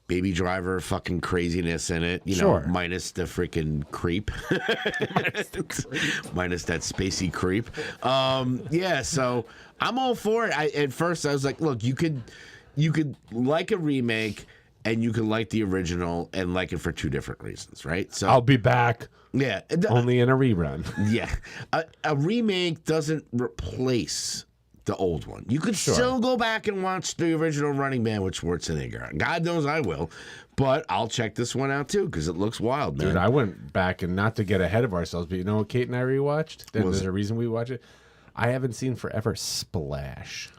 Baby Driver fucking craziness in it, Sure. minus the freaking creep. Minus that spacey creep. Yeah, so I'm all for it. At first I was like, look, you could like a remake and you can like the original and like it for two different reasons, right? So I'll be back. yeah, Only in a rerun. yeah. A remake doesn't replace the old one. You could still go back and watch the original Running Man with Schwarzenegger. God knows I will. But I'll check this one out too because it looks wild, man. Dude, I went back, and not to get ahead of ourselves, but you know what Kate and I rewatched? There's a reason we watch it. I haven't seen forever Splash.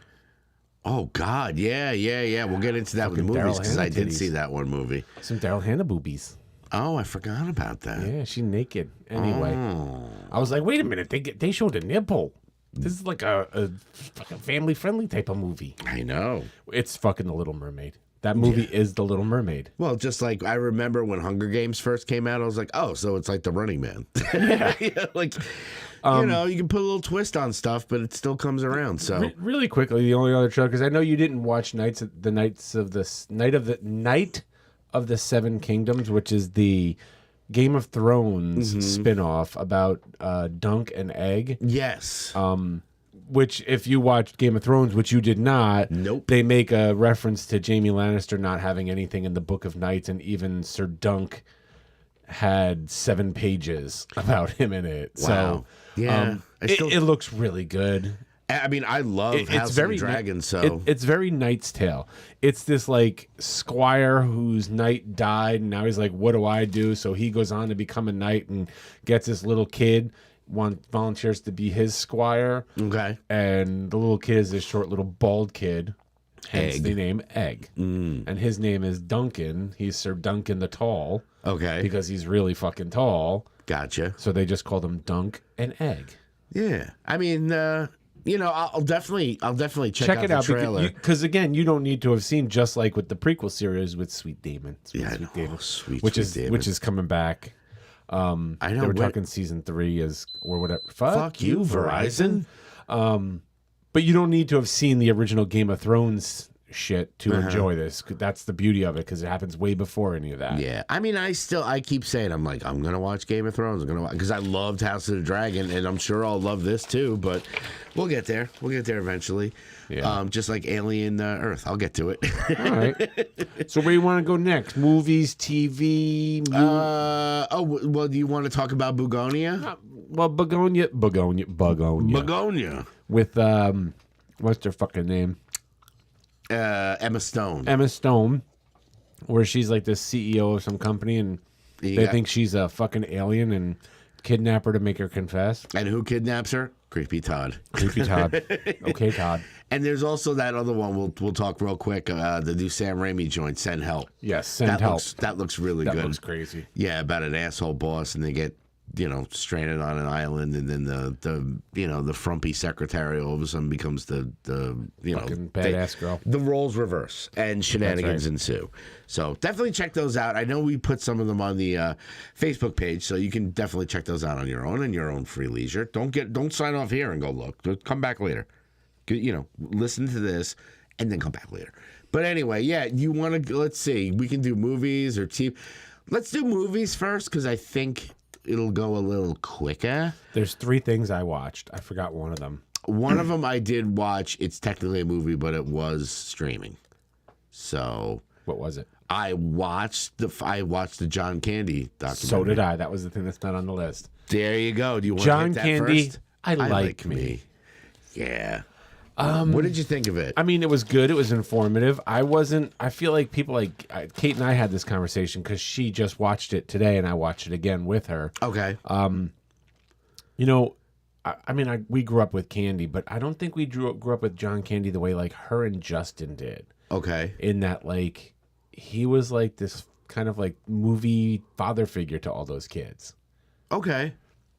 Oh, God. Yeah. We'll get into that with the movies because I did see that one movie. Some Daryl Hannah boobies. Oh, I forgot about that. Yeah, she's naked. Anyway, I was like, wait a minute, they showed a nipple. This is like a fucking family-friendly type of movie. I know. It's fucking The Little Mermaid. That movie is The Little Mermaid. Well, just like I remember when Hunger Games first came out, I was like, oh, so it's like The Running Man. Yeah. Like, you can put a little twist on stuff, but it still comes around. So Really quickly, the only other show, because I know you didn't watch Night of the Seven Kingdoms, which is the Game of Thrones spinoff about Dunk and Egg. yes. Which, if you watched Game of Thrones, which you did not, Nope. they make a reference to Jaime Lannister not having anything in the Book of Knights, and even Sir Dunk had 7 pages about him in it. Wow. So, Yeah. it looks really good. I mean, I love House of the Dragon, so it's very Knight's Tale. It's this like squire whose knight died, and now he's like, what do I do? So he goes on to become a knight and gets this little kid, volunteers to be his squire. okay. And the little kid is this short little bald kid, hence the name Egg. And his name is Duncan. He's Sir Duncan the Tall Okay. because he's really fucking tall. Gotcha. So they just called him Dunk and Egg. Yeah. I mean, I'll definitely check out it the out trailer. because again, you don't need to have seen, just like with the prequel series with Sweet Damon, Yeah, I know. Damon, Sweet which Damon. is coming back. I know. They were When- talking season 3 or whatever. Fuck you, Verizon. But you don't need to have seen the original Game of Thrones shit to enjoy this. That's the beauty of it, because it happens way before any of that. Yeah, I mean, I keep saying, I'm gonna watch Game of Thrones. I'm gonna watch because I loved House of the Dragon, and I'm sure I'll love this too. But we'll get there. We'll get there eventually. Yeah. Just like Alien Earth, I'll get to it. All right. So where do you want to go next? Movies, TV? Well, do you want to talk about Bugonia? Well, Begonia. Bugonia With what's their fucking name? Emma Stone. Emma Stone, where she's like the CEO of some company, and they think she's a fucking alien and kidnap her to make her confess. And who kidnaps her? Creepy Todd. Creepy Todd. Okay, Todd. And there's also that other one. We'll talk real quick. The new Sam Raimi joint, Send Help. Yes, Send Help. That looks really That good. looks crazy. Yeah, about an asshole boss, and they get stranded on an island, and then the frumpy secretary all of a sudden becomes the Fucking badass girl. The roles reverse, and shenanigans ensue. So definitely check those out. I know we put some of them on the Facebook page, so you can definitely check those out on your own in your own free leisure. Don't sign off here and go look. Come back later. Listen to this and then come back later. But anyway, yeah, you want to? Let's see. We can do movies or TV. Let's do movies first because I think it'll go a little quicker. There's 3 things I watched. I forgot one of them. One of them I did watch. It's technically a movie, but it was streaming. So What was it? I watched the John Candy documentary. So did I. That was the thing that's not on the list. There you go. Do you want John to hit that Candy, first? I Like Me. Yeah. What did you think of it? I mean, it was good. It was informative. I feel like people like Kate and I had this conversation because she just watched it today, and I watched it again with her. Okay. We grew up with Candy, but I don't think we grew up with John Candy the way like her and Justin did. Okay. In that, like, he was like this kind of like movie father figure to all those kids. Okay.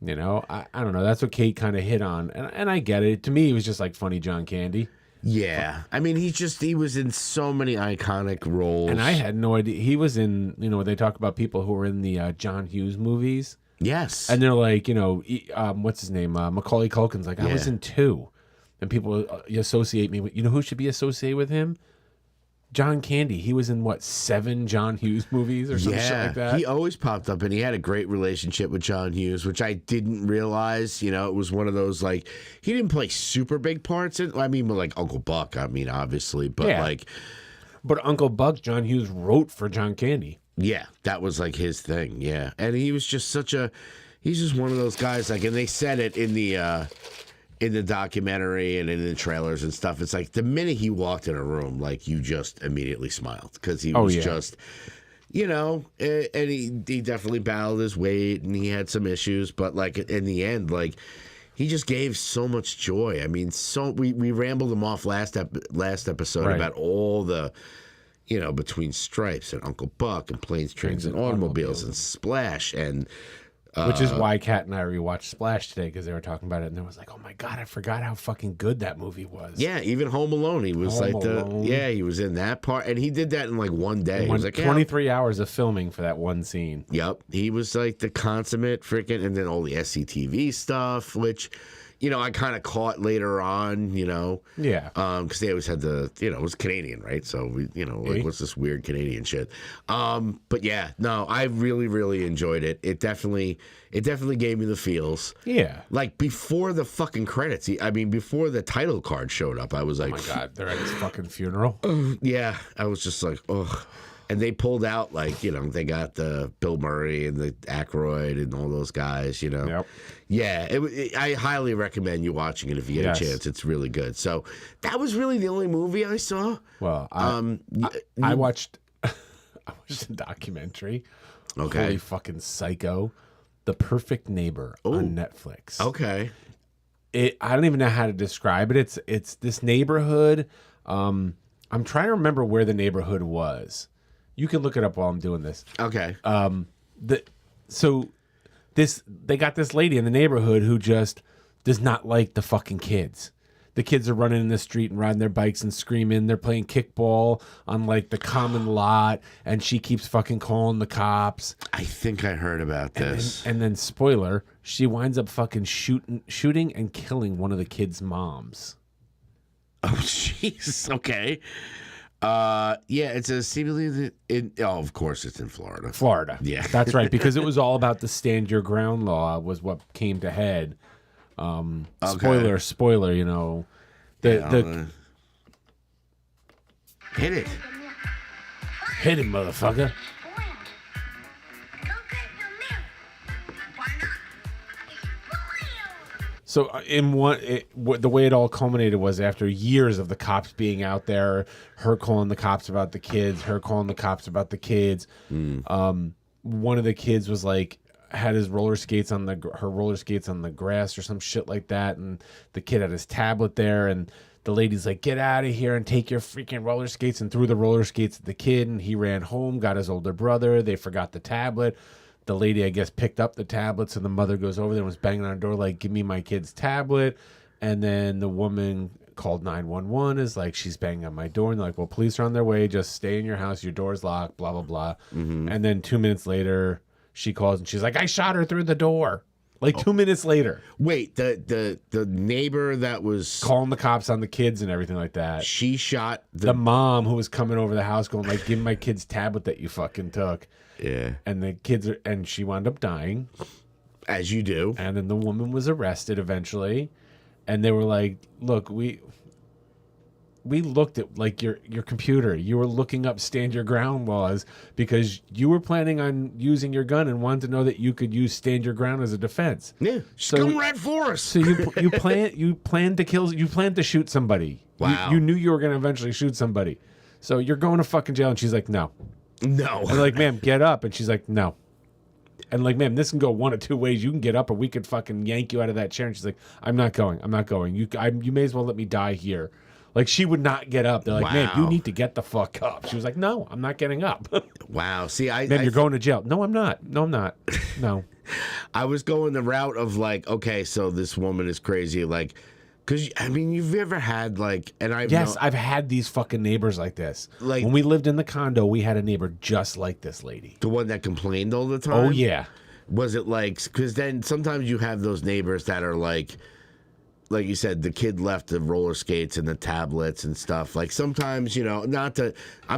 I don't know. That's what Kate kind of hit on, and I get it. To me, it was just like funny John Candy. Yeah. I mean, he was in so many iconic roles. And I had no idea. He was in, they talk about people who were in the John Hughes movies. Yes. And they're like, what's his name? Macaulay Culkin's like, I was in 2. and people associate me with. You know who should be associated with him? John Candy. He was in what 7 John Hughes movies or some shit like that. He always popped up, and he had a great relationship with John Hughes, which I didn't realize. You know, it was one of those like he didn't play super big parts in. I mean, like Uncle Buck. I mean, obviously, but like, but Uncle Buck, John Hughes wrote for John Candy. Yeah, that was like his thing. Yeah, and he was just he's just one of those guys. Like, and they said it in the documentary and in the trailers and stuff. It's like the minute he walked in a room, like you just immediately smiled because he was just, you know, and he definitely battled his weight and he had some issues, but like in the end, like he just gave so much joy. I mean, we rambled him off last episode about all the, you know, between Stripes and Uncle Buck and Planes, Trains, and Automobiles and Splash and. Which is why Kat and I rewatched Splash today because they were talking about it and they was like, "Oh my god, I forgot how fucking good that movie was." Yeah, even Home Alone, he was he was in that part, and he did that in like one day. It was like 23 hours of filming for that one scene. Yep, he was like the consummate freaking, and then all the SCTV stuff, which. You know, I kind of caught later on, you know. Yeah. Because they always had it was Canadian, right? So, what's this weird Canadian shit? But yeah, no, I really, really enjoyed it. It definitely gave me the feels. Yeah. Like, before the fucking credits, before the title card showed up, I was like... Oh, my God, they're at his fucking funeral? Yeah, I was just like, ugh. And they pulled out, like, you know, they got the Bill Murray and the Aykroyd and all those guys, you know. Yep. Yeah, I highly recommend you watching it if you get a chance. It's really good. So that was really the only movie I saw. Well, I watched a documentary. Okay. Holy fucking psycho. The Perfect Neighbor on Netflix. Okay. I don't even know how to describe it. It's this neighborhood. I'm trying to remember where the neighborhood was. You can look it up while I'm doing this. Okay. They got this lady in the neighborhood who just does not like the fucking kids. The kids are running in the street and riding their bikes and screaming. They're playing kickball on like the common lot, and she keeps fucking calling the cops. I think I heard about this. And then spoiler, she winds up fucking shooting and killing one of the kids' moms. Oh, jeez. Okay. Yeah, it's a seemingly. Of course, it's in Florida. Florida. Yeah, that's right. Because it was all about the stand your ground law was what came to head. Spoiler. You know, the hit it, motherfucker. So the way it all culminated was after years of the cops being out there, her calling the cops about the kids, her calling the cops about the kids. One of the kids was like had his roller skates on the grass or some shit like that, and the kid had his tablet there, and the lady's like, "Get out of here and take your freaking roller skates," and threw the roller skates at the kid, and he ran home, got his older brother. They forgot the tablet. The lady, I guess, picked up the tablets, and the mother goes over there and was banging on her door like, "Give me my kid's tablet." And then the woman called 911, is like, "She's banging on my door." And they're like, "Well, police are on their way. Just stay in your house. Your door's locked, blah, blah, blah." Mm-hmm. And then 2 minutes later, she calls and she's like, "I shot her through the door." Like 2 minutes later. Wait, the neighbor that was... calling the cops on the kids and everything like that. She shot... The mom who was coming over the house going like, "Give me my kid's tablet that you fucking took." Yeah. And the kids and she wound up dying. As you do. And then the woman was arrested eventually. And they were like, "Look, we looked at like your computer. You were looking up stand your ground laws because you were planning on using your gun and wanted to know that you could use stand your ground as a defense." Yeah. Come right for us. So you planned to shoot somebody. Wow. You knew you were going to eventually shoot somebody. So you're going to fucking jail. And she's like, "No." No. And like, "Ma'am, get up." And she's like, "No." And like, "Ma'am, this can go one of two ways. You can get up or we could fucking yank you out of that chair." And she's like, "I'm not going. You may as well let me die here." Like, she would not get up. They're like, Wow. "Man, you need to get the fuck up." She was like, "No, I'm not getting up." Wow. See, you're going to jail. "No, I'm not. No, I'm not. No." I was going the route of like, okay, so this woman is crazy. Like, because, you've ever had like, and I've had these fucking neighbors like this. Like, when we lived in the condo, we had a neighbor just like this lady. The one that complained all the time? Oh, yeah. Was it like, because then sometimes you have those neighbors that are like like you said, the kid left the roller skates and the tablets and stuff. Like sometimes, I'm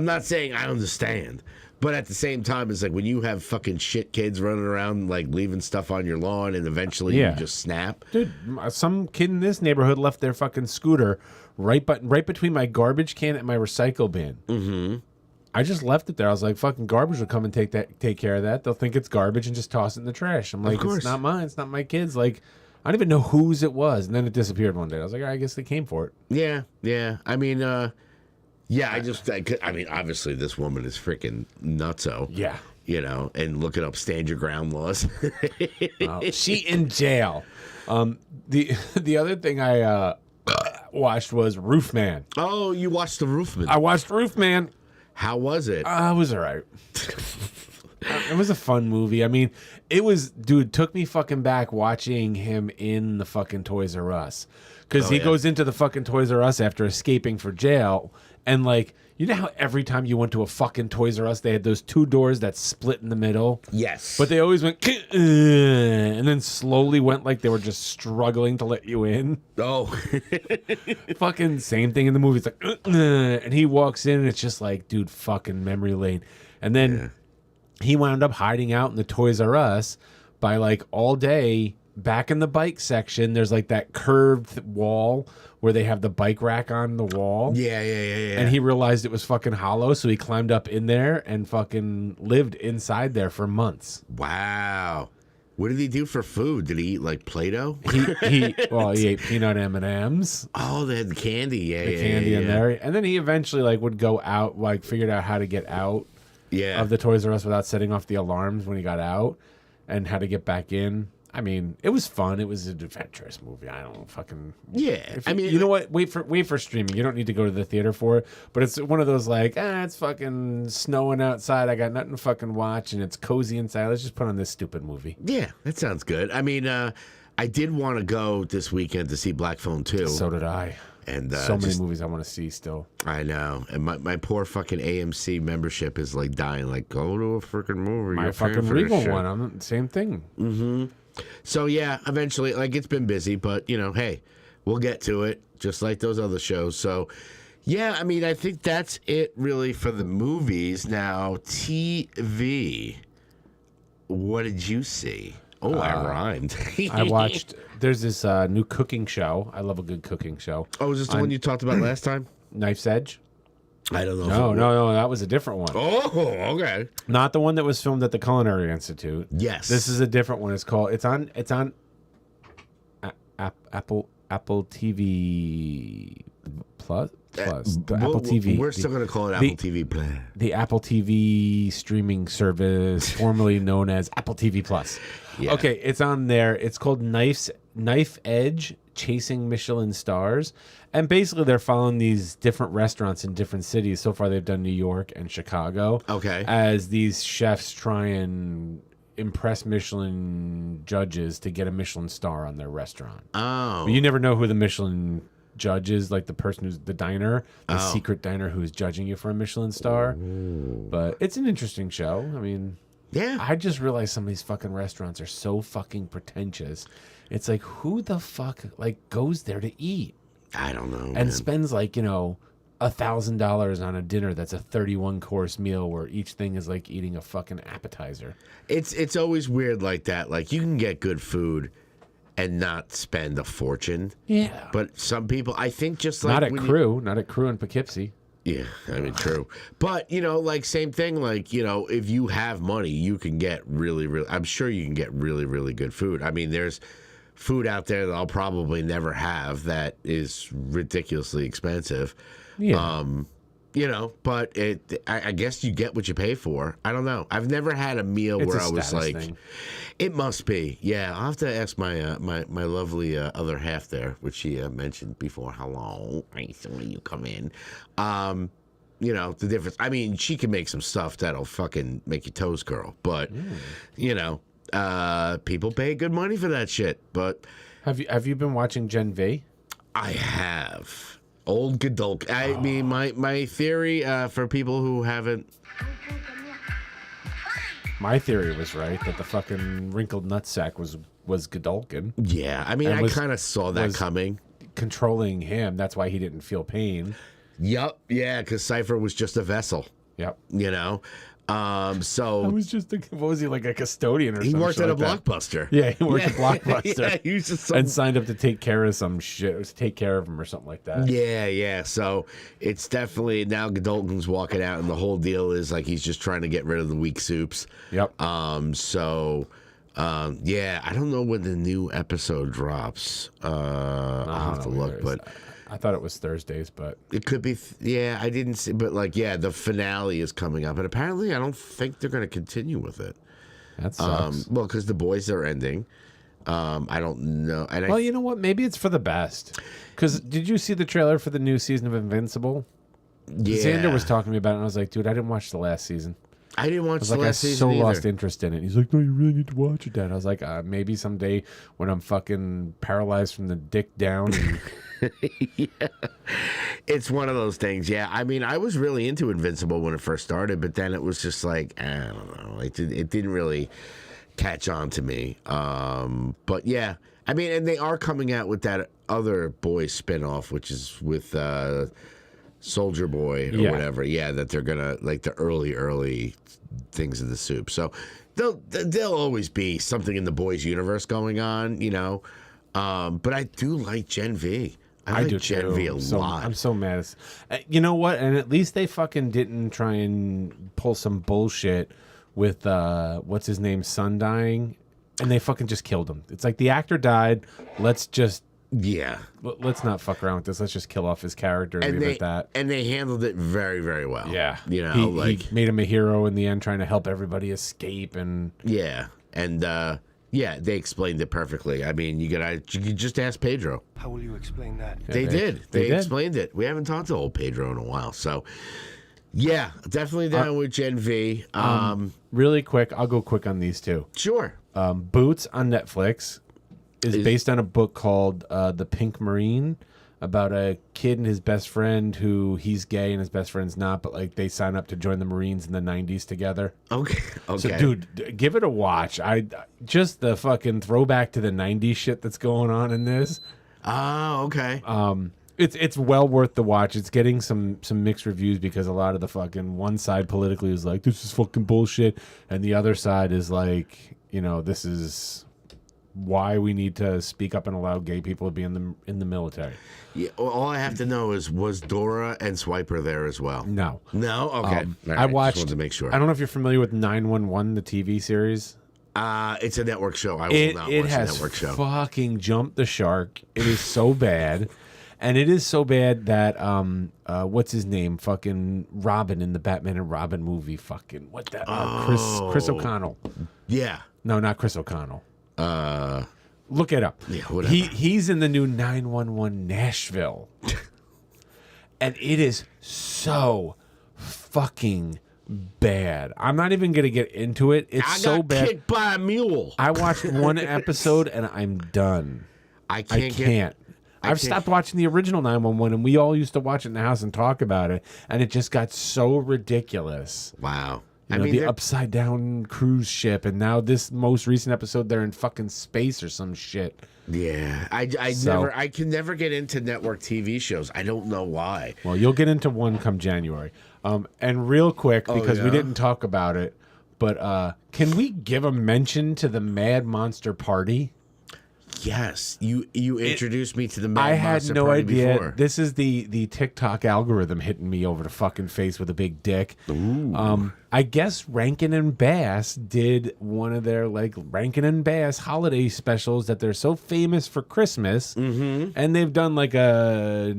not saying I understand, but at the same time, it's like when you have fucking shit kids running around, like leaving stuff on your lawn, and eventually you just snap. Dude, some kid in this neighborhood left their fucking scooter right between my garbage can and my recycle bin. Mm-hmm. I just left it there. I was like, fucking garbage will come and take care of that. They'll think it's garbage and just toss it in the trash. I'm like, it's not mine. It's not my kids. Like, I don't even know whose it was. And then it disappeared one day. I was like, I guess they came for it. Yeah. I mean, obviously this woman is freaking nutso. Yeah. And looking up stand your ground laws. She in jail. The other thing I watched was Roofman. Oh, you watched The Roofman. I watched Roofman. How was it? It was all right. It was a fun movie. I mean, took me fucking back watching him in the fucking Toys R Us. Because he goes into the fucking Toys R Us after escaping for jail. And, like, you know how every time you went to a fucking Toys R Us, they had those two doors that split in the middle? Yes. But they always went, and then slowly went like they were just struggling to let you in. Oh. Fucking same thing in the movie. It's like, and he walks in and it's just like, dude, fucking memory lane. And then he wound up hiding out in the Toys R Us by like all day back in the bike section. There's like that curved wall where they have the bike rack on the wall. Yeah. And he realized it was fucking hollow, so he climbed up in there and fucking lived inside there for months. Wow. What did he do for food? Did he eat like Play-Doh? He ate peanut M&Ms. Oh, they had the candy. The candy in there. And then he eventually like would go out, like figured out how to get out of the Toys R Us without setting off the alarms when he got out, and how to get back in. I mean, it was fun. It was an adventurous movie. I don't fucking... Yeah. You know what? Wait for streaming. You don't need to go to the theater for it. But it's one of those like, it's fucking snowing outside. I got nothing to fucking watch, and it's cozy inside. Let's just put on this stupid movie. Yeah, that sounds good. I mean, I did want to go this weekend to see Black Phone 2. So did I. And so many movies I want to see still. I know. And my poor fucking AMC membership is like dying. Like, go to a freaking movie. My fucking Regal one. I'm same thing. Mm-hmm. So, yeah, eventually, like, it's been busy, but, hey, we'll get to it, just like those other shows. So, yeah, I mean, I think that's it, really, for the movies. Now, TV, what did you see? Oh, I rhymed. I watched, there's this new cooking show. I love a good cooking show. Oh, is this the one you talked about last time? Knife's Edge? I don't know. No, that was a different one. Oh, okay. Not the one that was filmed at the Culinary Institute. Yes. This is a different one. It's on Apple TV Plus. Apple TV. We're still going to call it Apple TV Plus. The Apple TV streaming service, formerly known as Apple TV Plus. Yeah. Okay, it's on there. It's called Knife Edge: Chasing Michelin Stars. And basically, they're following these different restaurants in different cities. So far, they've done New York and Chicago. Okay. As these chefs try and impress Michelin judges to get a Michelin star on their restaurant. Oh. But you never know who the Michelin judge is, like the person who's the diner, the secret diner who is judging you for a Michelin star. Ooh. But it's an interesting show. I mean, yeah. I just realized some of these fucking restaurants are so fucking pretentious. It's like, who the fuck like goes there to eat? I don't know. And spends like, $1,000 on a dinner that's a 31-course meal where each thing is like eating a fucking appetizer. It's always weird like that. Like, you can get good food and not spend a fortune. Yeah. But some people, I think, just like... Not at Crew in Poughkeepsie. Yeah, I mean, true. But, like, same thing, like, if you have money, you can get really, really... I'm sure you can get really, really good food. I mean, there's food out there that I'll probably never have that is ridiculously expensive. Yeah. But I guess you get what you pay for. I don't know. I've never had a meal where I was like, thing. It must be. Yeah, I'll have to ask my my lovely other half there, which she mentioned before. Hello, I saw you come in. The difference. I mean, she can make some stuff that'll fucking make your toes curl, but people pay good money for that shit. But have you been watching Gen V? I have. Old Gadulk. I mean, my theory for people who haven't... My theory was right, that the fucking wrinkled nutsack was Gadulkin. Yeah, I mean, I kind of saw that coming. controlling him. That's why he didn't feel pain. Yep. Yeah, because Cypher was just a vessel. Yep. You know? So I was just thinking, what was he, like a custodian or something? he worked at a like that? Blockbuster. Yeah, he worked at Blockbuster. Yeah, he was just and signed up to take care of some shit, or to take care of him or something like that. Yeah. So it's definitely now Dalton's walking out, and the whole deal is like he's just trying to get rid of the weak soups. Yep. Yeah, I don't know when the new episode drops. I'll have to look, but I thought it was Thursdays, but it could be. Yeah, I didn't see, but like, yeah, the finale is coming up, and apparently, I don't think they're going to continue with it. That sucks. Well, because the boys are ending. I don't know. And well, you know what? Maybe it's for the best. Because did you see the trailer for the new season of Invincible? Yeah. Xander was talking to me about it, and I was like, dude, I didn't watch the last season. I didn't watch the last season I so either. lost interest in it. He's like, no, you really need to watch it, Dad. I was like, maybe someday when I'm fucking paralyzed from the dick down. And... Yeah. It's one of those things. Yeah, I mean, I was really into Invincible when it first started, but then it was just like, I don't know. It didn't really catch on to me. But yeah, I mean, and they are coming out with that other boy spinoff, which is with Soldier Boy or whatever. Yeah, that they're gonna like the early things of the soup. So there'll always be something in the boys universe going on, you know. But I do like Gen V. I like do Gen too. V a lot. I'm so mad. You know what? And at least they fucking didn't try and pull some bullshit with what's his name, son dying, and they fucking just killed him. It's like the actor died. Let's just let's not fuck around with this. Let's just kill off his character and leave it at that. And they handled it very, very well. Yeah, you know, he made him a hero in the end, trying to help everybody escape. And yeah, they explained it perfectly. I mean, you just ask Pedro. How will you explain that? Yeah, they did. They explained it. We haven't talked to old Pedro in a while, so yeah, definitely down with Gen V. Really quick, I'll go quick on these two. Sure. Boots on Netflix is based on a book called The Pink Marine, about a kid and his best friend who he's gay and his best friend's not, but like they sign up to join the Marines in the 90s together. Okay. So, dude, give it a watch. I just the fucking throwback to the 90s shit that's going on in this. Oh, okay. It's well worth the watch. It's getting some mixed reviews because a lot of the fucking one side politically is like, this is fucking bullshit, and the other side is like, you know, this is why we need to speak up and allow gay people to be in the military. Yeah, all I have to know is, was Dora and Swiper there as well? No. No? Okay. All right. I watched. Just wanted to make sure. I don't know if you're familiar with 911, the TV series. It's a network show. I will not watch a network show. It has fucking jumped the shark. It is so bad. And it is so bad that what's his name? Fucking Robin in the Batman and Robin movie. Fucking what that? Chris O'Connell. Yeah. No, not Chris O'Connell. Look it up. Yeah, whatever. He's in the new 911 Nashville. And it is so fucking bad. I'm not even gonna get into it. It's so bad. I got kicked by a mule. I watched one episode and I'm done. I can't. I've stopped watching the original 911, and we all used to watch it in the house and talk about it, and it just got so ridiculous. Wow. You know, the upside down cruise ship, and now this most recent episode, they're in fucking space or some shit. Yeah, I can never get into network TV shows. I don't know why. Well, you'll get into one come January. And real quick, because we didn't talk about it, but can we give a mention to the Mad Monster Party? Yes, you introduced me to the Mad I had Monster no Party idea. before. This is the TikTok algorithm hitting me over the fucking face with a big dick. Ooh. I guess Rankin and Bass did one of their like Rankin and Bass holiday specials that they're so famous for Christmas, and they've done like a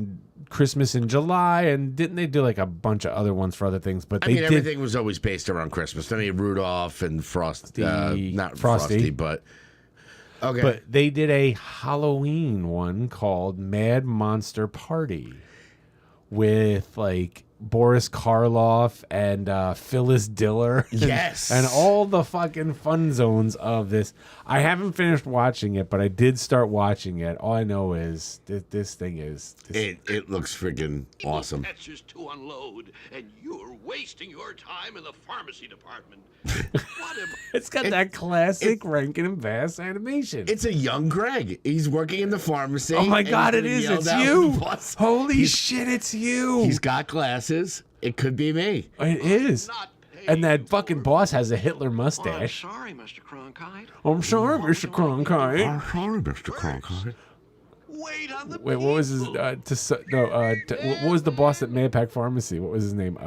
Christmas in July, and didn't they do like a bunch of other ones for other things? But I mean, everything was always based around Christmas. I mean, Rudolph and Frosty, not Frosty, but. Okay. But they did a Halloween one called Mad Monster Party with like Boris Karloff and Phyllis Diller. Yes. And all the fucking fun zones of this. I haven't finished watching it, but I did start watching it. All I know is this thing is... It looks freaking awesome. Catches to unload, and you're wasting your time in the pharmacy department. It's got that classic Rankin and Bass animation. It's a young Greg. He's working in the pharmacy. Oh my and God, he's it is. yelled It's out you. at the boss. Holy shit, it's you. He's got glasses. It could be me. It is. And that fucking boss has a Hitler mustache. I'm sorry, Mr. Cronkite. I'm sorry, Mr. Cronkite. I'm sorry, Mr. Cronkite. Wait on the Wait, what was his? What was the boss at Maypac Pharmacy? What was his name?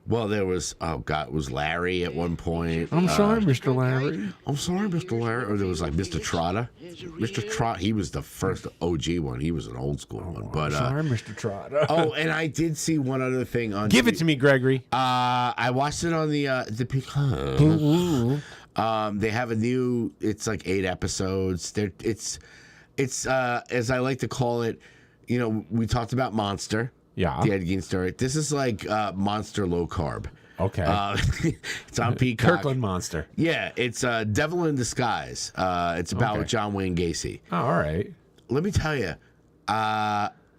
Well, there was, it was Larry at one point. I'm sorry, Mr. Larry. I'm sorry, Mr. Larry. Or there was like Mr. Trotter. Mr. Trot, he was the first OG one. He was an old school one. But Sorry, Mr. Trotter. oh, and I did see one other thing on. Give it to me, Gregory. I watched it on the Peacock. They have a new. It's like 8 episodes. It's as I like to call it. You know, we talked about Monster. Yeah. The Ed Gein story. This is like Monster Low Carb. Okay. It's on Peacock. Kirkland Monster. Yeah, it's Devil in Disguise. It's about John Wayne Gacy. Oh, all right. Let me tell you,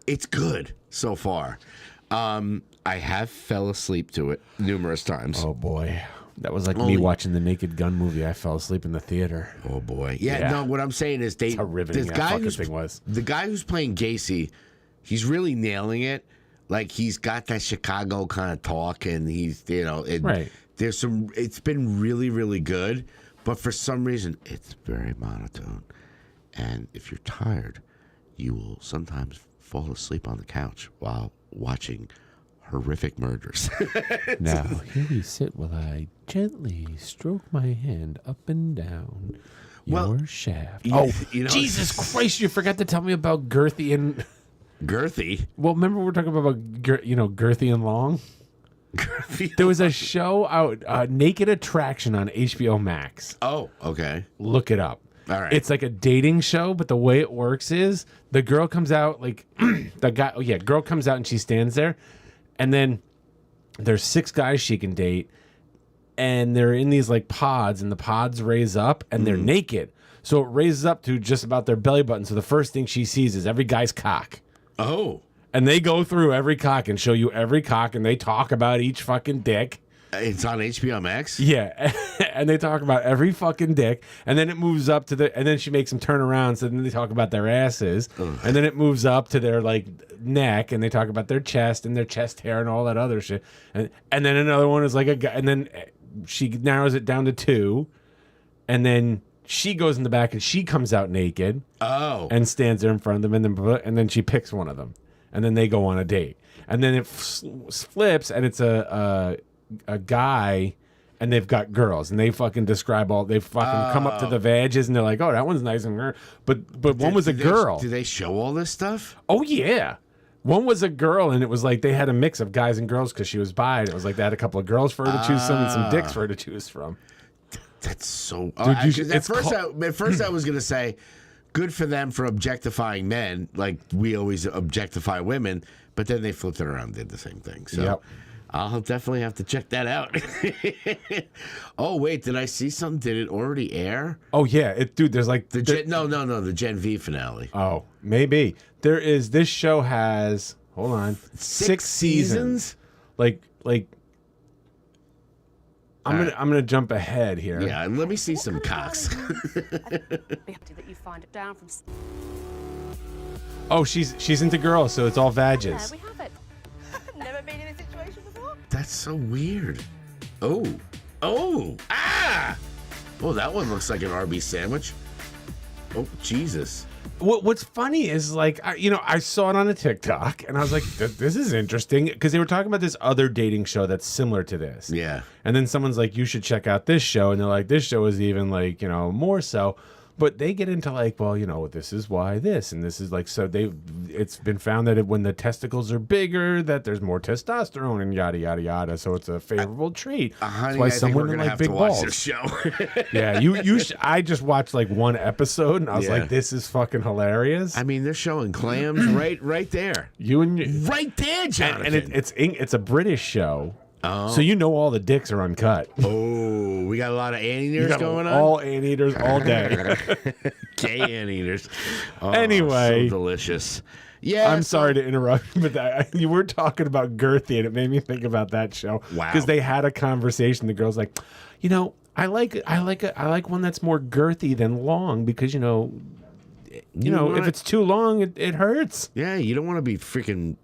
it's good so far. I have fell asleep to it numerous times. Oh boy, that was like me watching the Naked Gun movie. I fell asleep in the theater. Oh boy, yeah. No, what I'm saying is That's how riveting that fucking thing was. The guy who's playing Gacy, he's really nailing it. Like he's got that Chicago kind of talk, and he's right. There's some. It's been really, really good, but for some reason, it's very monotone. And if you're tired, you will sometimes fall asleep on the couch while watching horrific murders. Now, here we sit while I stroke my hand up and down your shaft. Jesus Christ, you forgot to tell me about Girthy and... Girthy? Well, remember we were talking about, Girthy and Long? There was a show out, Naked Attraction on HBO Max. Oh, okay. Look it up. All right. It's like a dating show, but the way it works is the girl comes out, like, girl comes out and she stands there, and then there's 6 guys she can date, and they're in these, like, pods, and the pods raise up, and they're naked. So it raises up to just about their belly button, so the first thing she sees is every guy's cock. Oh. And they go through every cock and show you every cock, and they talk about each fucking dick. It's on HBO Max? Yeah. And they talk about every fucking dick. And then it moves up to and then she makes them turn around. So then they talk about their asses. Ugh. And then it moves up to their like neck, and they talk about their chest and their chest hair and all that other shit. And then another one is like a guy. And then she narrows it down to 2. And then she goes in the back and she comes out naked. Oh. And stands there in front of them. And then she picks one of them. And then they go on a date. And then it flips, and it's a guy, and they've got girls, and they fucking describe they fucking come up to the vages, and they're like, oh, that one's nice and girl. But one was a girl. Do they show all this stuff? Oh yeah. One was a girl, and it was like they had a mix of guys and girls because she was bi, and it was like they had a couple of girls for her to choose from and some dicks for her to choose from. That's so... Dude, at first I was going to say, good for them for objectifying men, like we always objectify women, but then they flipped it around and did the same thing. So yep. I'll definitely have to check that out. Oh, wait, did I see something? Did it already air? Oh, yeah. There's like... the Gen V finale. Oh, maybe. This show has... Hold on. 6 seasons? Like... I'm gonna jump ahead here. Yeah, let me see some cocks. That you find it down from... Oh, she's into girls, so it's all vages. Yeah, we have it. Never been in a situation before. That's so weird. Oh, ah! Oh, that one looks like an Arby's sandwich. Oh, Jesus. What's funny is, like, I saw it on a TikTok, and I was like, this is interesting, because they were talking about this other dating show that's similar to this. Yeah. And then someone's like, you should check out this show, and they're like, this show is even, like, more so. But they get into like, well, you know, this is why this, and this is like, so it's been found that when the testicles are bigger, that there's more testosterone and yada yada yada. So it's a favorable trait. Honey, That's why I some think we're women gonna like have big to watch balls. this show. Yeah, I just watched like one episode, and I was like, this is fucking hilarious. I mean, they're showing clams right there. Right there, Jonathan. And it's a British show. Oh. So you know all the dicks are uncut. Oh, we got a lot of anteaters going on? All anteaters all day. Gay anteaters. Oh, Anyway. So delicious. Yeah. I'm sorry to interrupt, but you were talking about girthy, and it made me think about that show. Wow. Because they had a conversation. The girl's like, you know, I like one that's more girthy than long because, you know, if it's too long, it hurts. Yeah, you don't want to be freaking,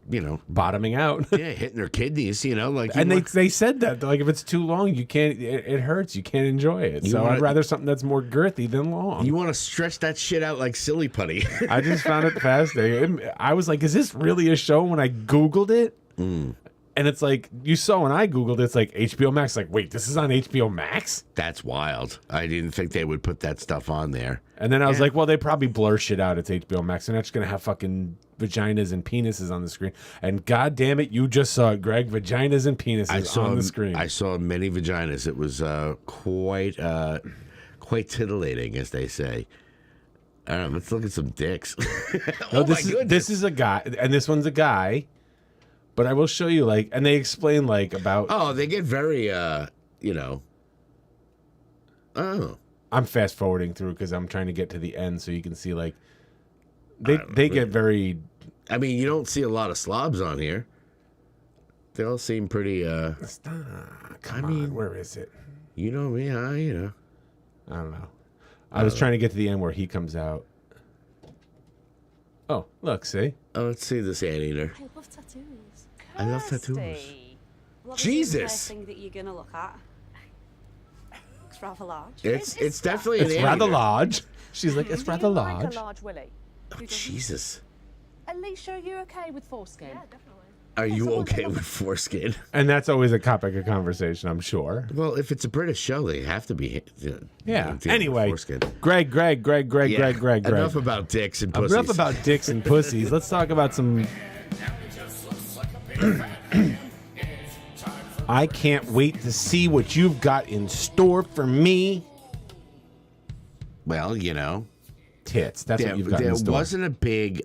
bottoming out. Yeah, hitting their kidneys, like. And they said that, like, if it's too long, you can't. It hurts. You can't enjoy it. So I'd rather something that's more girthy than long. You want to stretch that shit out like silly putty. I just found it fascinating. I was like, is this really a show? When I Googled it, and it's like, you saw when I Googled it, it's like HBO Max. Like, wait, this is on HBO Max? That's wild. I didn't think they would put that stuff on there. And then I was like, well, they probably blur shit out. It's HBO Max. They're not just going to have fucking vaginas and penises on the screen. And God damn it, you just saw it, Greg. Vaginas and penises on the screen. I saw many vaginas. It was quite titillating, as they say. Let's look at some dicks. This is a guy, and this one's a guy. But I will show you, like, and they explain, like, about... Oh, they get very, I'm fast-forwarding through because I'm trying to get to the end so you can see, like... They get very... I mean, you don't see a lot of slobs on here. They all seem pretty, Come on, where is it? You know me, I don't know. I was trying to get to the end where he comes out. Oh, look, see? Oh, let's see this anteater. I love tattoos. I love tattoos. Jesus! The first thing that you're gonna look at. It's rather large. It's definitely an It's anteater. rather large. She's like, it's rather large. Like a large willy. Oh, Jesus. Alicia, are you okay with foreskin? Yeah, definitely. Are you okay with foreskin? And that's always a topic of conversation, I'm sure. Well, if it's a British show, they have to be. Yeah. dealing with Anyway, foreskin. Greg. Enough about dicks and pussies. Enough about dicks and pussies. Let's talk about some. I can't wait to see what you've got in store for me. Well, tits. That's what you've got in store. There wasn't a big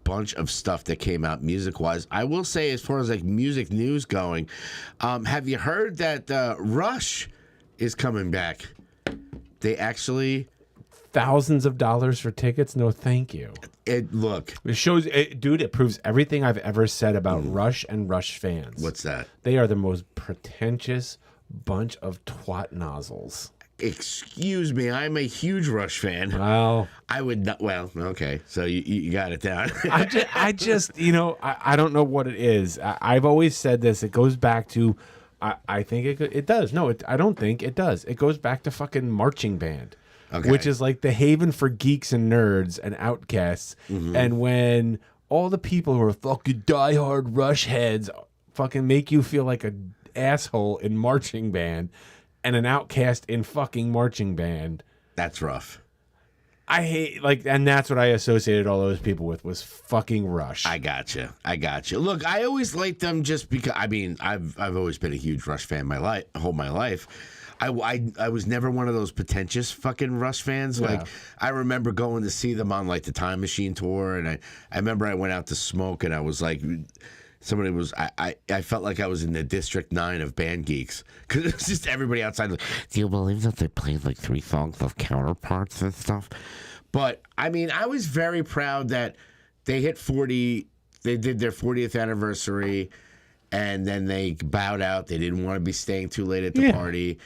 bunch of stuff that came out music-wise. I will say, as far as like music news going, have you heard that Rush is coming back? They actually... Thousands of dollars for tickets? No, thank you. It shows, dude, it proves everything I've ever said about Rush and Rush fans. What's that? They are the most pretentious bunch of twat nozzles. Excuse me, I'm a huge Rush fan. Well, I would not. Well, okay, so you got it down. I just, I don't know what it is. I've always said this. It goes back to, I think it does. No, I don't think it does. It goes back to fucking marching band. Okay. Which is like the haven for geeks and nerds and outcasts. Mm-hmm. And when all the people who are fucking diehard Rush heads fucking make you feel like an asshole in marching band and an outcast in fucking marching band. That's rough. I hate, and that's what I associated all those people with was fucking Rush. I gotcha. Look, I always liked them just because, I've always been a huge Rush fan my life. I was never one of those pretentious fucking Rush fans. Yeah. Like, I remember going to see them on, like, the Time Machine tour, and I remember I went out to smoke, and I was like, I felt like I was in the District 9 of band geeks. Because it was just everybody outside, like, do you believe that they played, like, 3 songs of Counterparts and stuff? But, I mean, I was very proud that they hit 40, they did their 40th anniversary, and then they bowed out. They didn't want to be staying too late at the party.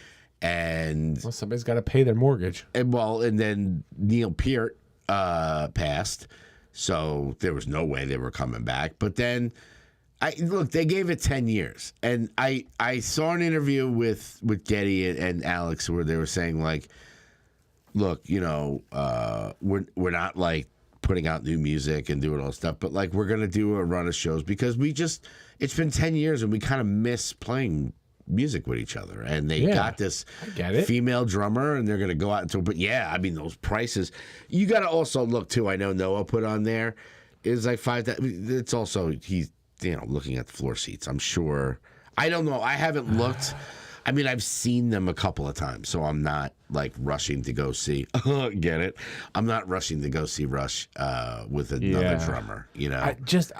And well, somebody's got to pay their mortgage. And then Neil Peart passed, so there was no way they were coming back. But then, they gave it 10 years, and I saw an interview with Getty and Alex where they were saying, like, look, we're not like putting out new music and doing all this stuff, but like we're gonna do a run of shows because it's been 10 years and we kind of miss playing music with each other, and they got this female drummer, and they're going to go out into. But yeah, I mean those prices. You got to also look too. I know Noah put on there is like $5,000. It's also he's looking at the floor seats. I'm sure. I don't know. I haven't looked. I mean, I've seen them a couple of times, so I'm not like rushing to go see. Get it? I'm not rushing to go see Rush with another drummer. I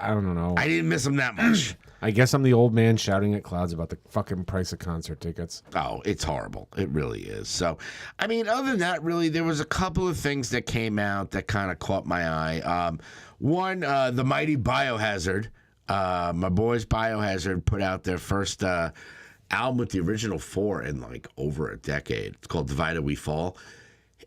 don't know. I didn't miss him that much. I guess I'm the old man shouting at clouds about the fucking price of concert tickets. Oh, it's horrible. It really is. So, I mean, other than that, really, there was a couple of things that came out that kind of caught my eye. One, the mighty Biohazard. My boys Biohazard put out their first album with the original 4 in like over a decade. It's called Divided We Fall.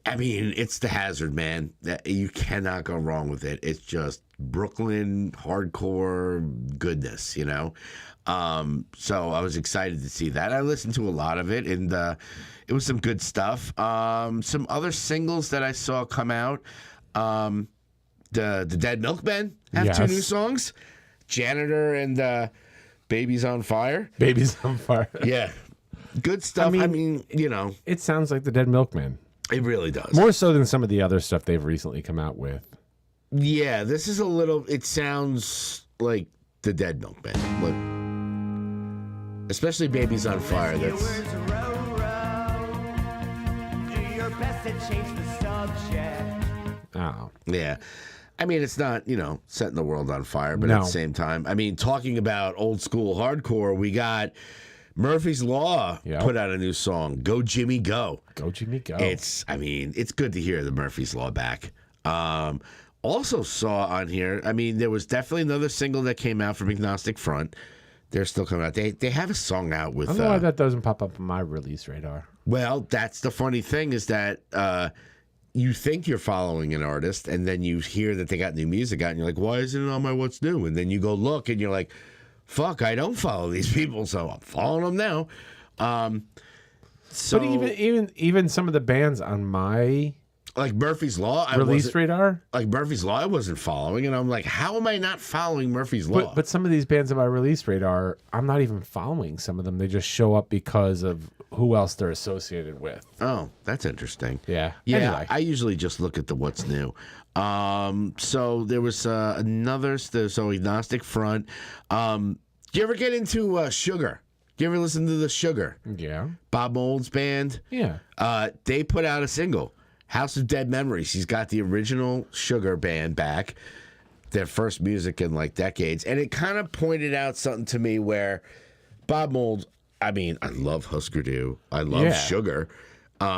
I mean, it's the Hazard, man. You cannot go wrong with it. It's just Brooklyn hardcore goodness, So I was excited to see that. I listened to a lot of it, and it was some good stuff. Some other singles that I saw come out. The Dead Milkmen have 2 new songs. Janitor and Baby's on Fire. Baby's on Fire. Yeah. Good stuff. I mean, It sounds like the Dead Milkmen. It really does. More so than some of the other stuff they've recently come out with. Yeah, this is it sounds like the Dead Milkmen. Especially Baby's on Fire. That's... Oh. Yeah. I mean, it's not, setting the world on fire, but at the same time, I mean, talking about old school hardcore, we got Murphy's Law put out a new song, Go Jimmy Go. Go Jimmy Go. It's good to hear the Murphy's Law back. Also saw on here, I mean, there was definitely another single that came out from Agnostic Front. They're still coming out. They have a song out with... I don't know why that doesn't pop up on my release radar. Well, that's the funny thing is that... you think you're following an artist, and then you hear that they got new music out, and you're like, why isn't it on my What's New? And then you go look, and you're like, fuck, I don't follow these people, so I'm following them now. But even some of the bands on my... Like Murphy's Law, release radar? Like Murphy's Law, I wasn't following, and I'm like, how am I not following Murphy's Law? But some of these bands on my release radar, I'm not even following some of them. They just show up because of who else they're associated with. Oh, that's interesting. Yeah. Yeah, anyway. I usually just look at the what's new. So there was another, so Agnostic Front. Do you ever get into Sugar? Do you ever listen to the Sugar? Yeah. Bob Mold's band? Yeah. They put out a single, House of Dead Memories. He's got the original Sugar band back, their first music in like decades. And it kind of pointed out something to me where Bob Mold, I mean, I love Husker Du. I love Sugar.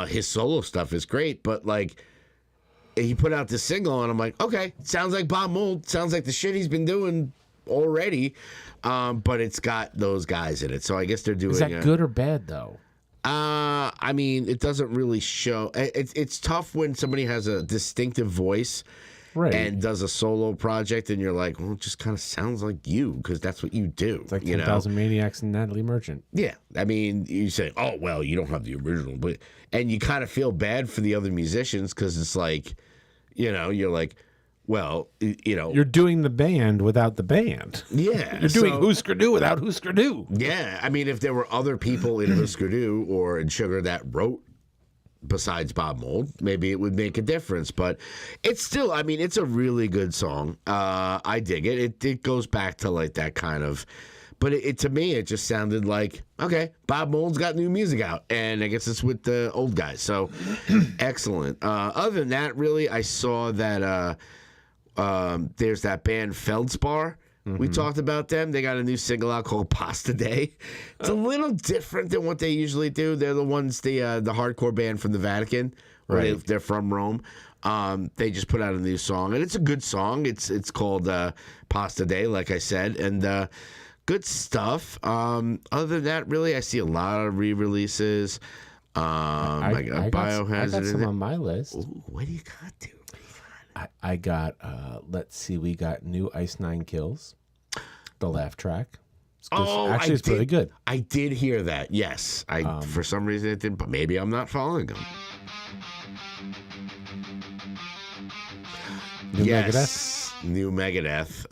His solo stuff is great, but like he put out this single and I'm like, okay, sounds like Bob Mold. Sounds like the shit he's been doing already. But it's got those guys in it. So I guess they're doing... Is that good or bad, though? I mean, it doesn't really show. It's tough when somebody has a distinctive voice and does a solo project, and you're like, well, it just kind of sounds like you, because that's what you do. It's like 10,000 Maniacs and Natalie Merchant. Yeah. I mean, you say, oh, well, you don't have the original. And you kind of feel bad for the other musicians, because it's like, you're like, well, you're doing the band without the band. Yeah. You're doing Husker Du without Husker Du. Yeah. I mean, if there were other people in Husker Du or in Sugar that wrote besides Bob Mold, maybe it would make a difference. But it's still, I mean, it's a really good song. I dig it. It goes back to like that kind of... But to me, it just sounded like, okay, Bob Mold's got new music out, and I guess it's with the old guys. So, excellent. Other than that, really, I saw that... there's that band Feldspar. We talked about them. They got a new single out called Pasta Day. It's a little different than what they usually do. They're the ones, the hardcore band from the Vatican. Right. They're from Rome. They just put out a new song, and it's a good song. It's called Pasta Day, like I said, and good stuff. Other than that, really, I see a lot of re-releases. I got Biohazard. I got some on my list. Ooh, what do you got, dude? I got, let's see, we got new Ice Nine Kills, the laugh track. It's really good. I did hear that, yes. For some reason it didn't, but maybe I'm not following them. New Megadeth. New Megadeth.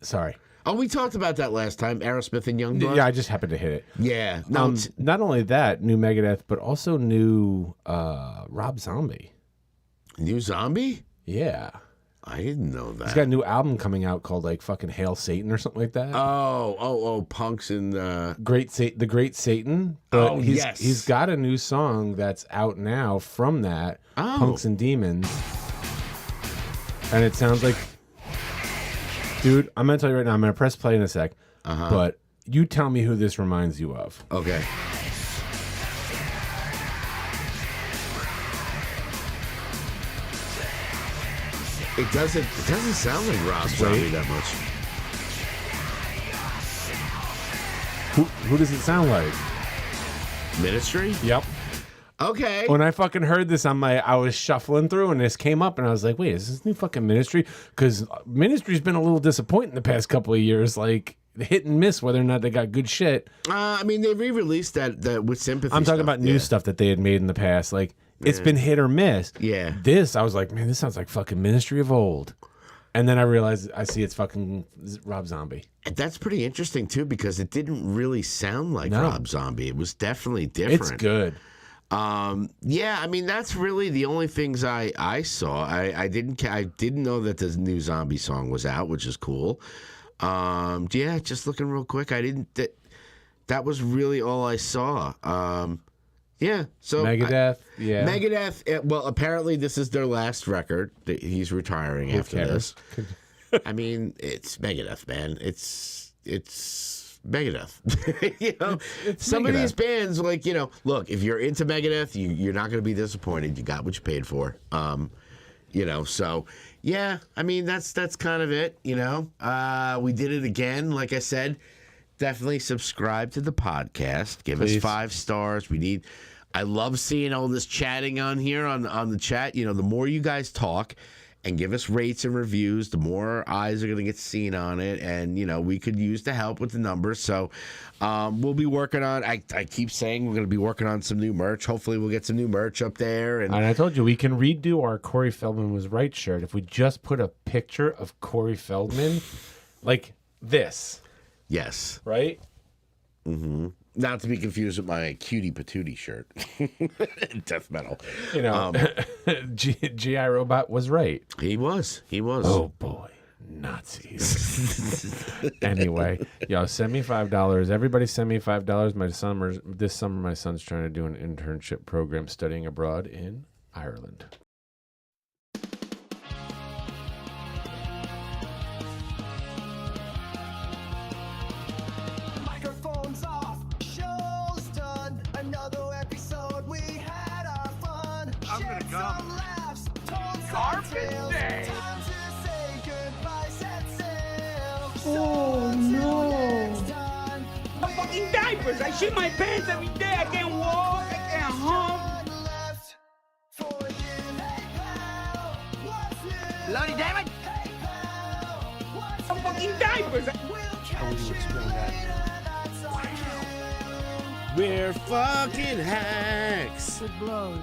Sorry. Oh, we talked about that last time. Aerosmith and Youngblood. Yeah, I just happened to hit it. Yeah. No. Not only that, new Megadeth, but also new Rob Zombie. New Zombie? Yeah. I didn't know that. He's got a new album coming out called like fucking Hail Satan or something like that. Oh, Punks and The Great Satan. But yes. He's got a new song that's out now from that, Punks and Demons. And it sounds like, dude, I'm gonna tell you right now, I'm gonna press play in a sec. But you tell me who this reminds you of. Okay. It doesn't sound like Rob Zombie that much. Who does it sound like? Ministry? Yep. Okay. When I fucking heard this, I was shuffling through and this came up and I was like, wait, is this new fucking Ministry? Because Ministry's been a little disappointing the past couple of years, like hit and miss whether or not they got good shit. I mean, they re-released that with Sympathy. I'm talking about new stuff that they had made in the past. Like, it's been hit or miss. Yeah. This, I was like, man, this sounds like fucking Ministry of old. And then I realized, I see it's fucking Rob Zombie. That's pretty interesting, too, because it didn't really sound like No. Rob Zombie. It was definitely different. It's good. Yeah, I mean, that's really the only things I saw. I didn't know that the new Zombie song was out, which is cool. Yeah, just looking real quick, that was really all I saw. Yeah, so Megadeth, yeah. Megadeth, well, apparently this is their last record. He's retiring after this. I mean, it's Megadeth, man. It's Megadeth. You know, it's some Megadeth. of these bands, like, you know, look, if you're into Megadeth, you're not going to be disappointed. You got what you paid for. You know, so yeah, I mean, that's kind of it. You know, we did it again. Like I said, definitely subscribe to the podcast. Give us 5 stars. I love seeing all this chatting on here on the chat. You know, the more you guys talk and give us rates and reviews, the more eyes are going to get seen on it. And, you know, we could use the help with the numbers. So we'll be working on, I keep saying we're going to be working on some new merch. Hopefully we'll get some new merch up there. And I told you, we can redo our Corey Feldman was right shirt if we just put a picture of Corey Feldman like this. Yes. Right? Mm-hmm. Not to be confused with my cutie patootie shirt. Death metal. You know, G.I. Robot was right. He was. Oh, boy. Nazis. Anyway, yo, send me $5. Everybody send me $5. This summer, my son's trying to do an internship program studying abroad in Ireland. Microphones off, show's done. Another episode, we had our fun. I'm gonna Shared come. some laughs, told some Carpet tales. Day. Time to say goodbye, set sail. Oh, So until no. next time, I'm fucking diapers. I shit my pants every day. I can't walk. I can't hump. none left for you. Hey pal, what's new? Bloody damn it. Hey pal, what's I'm fucking diapers. We'll catch you later, that's our cue. We're fucking hacks. It blows.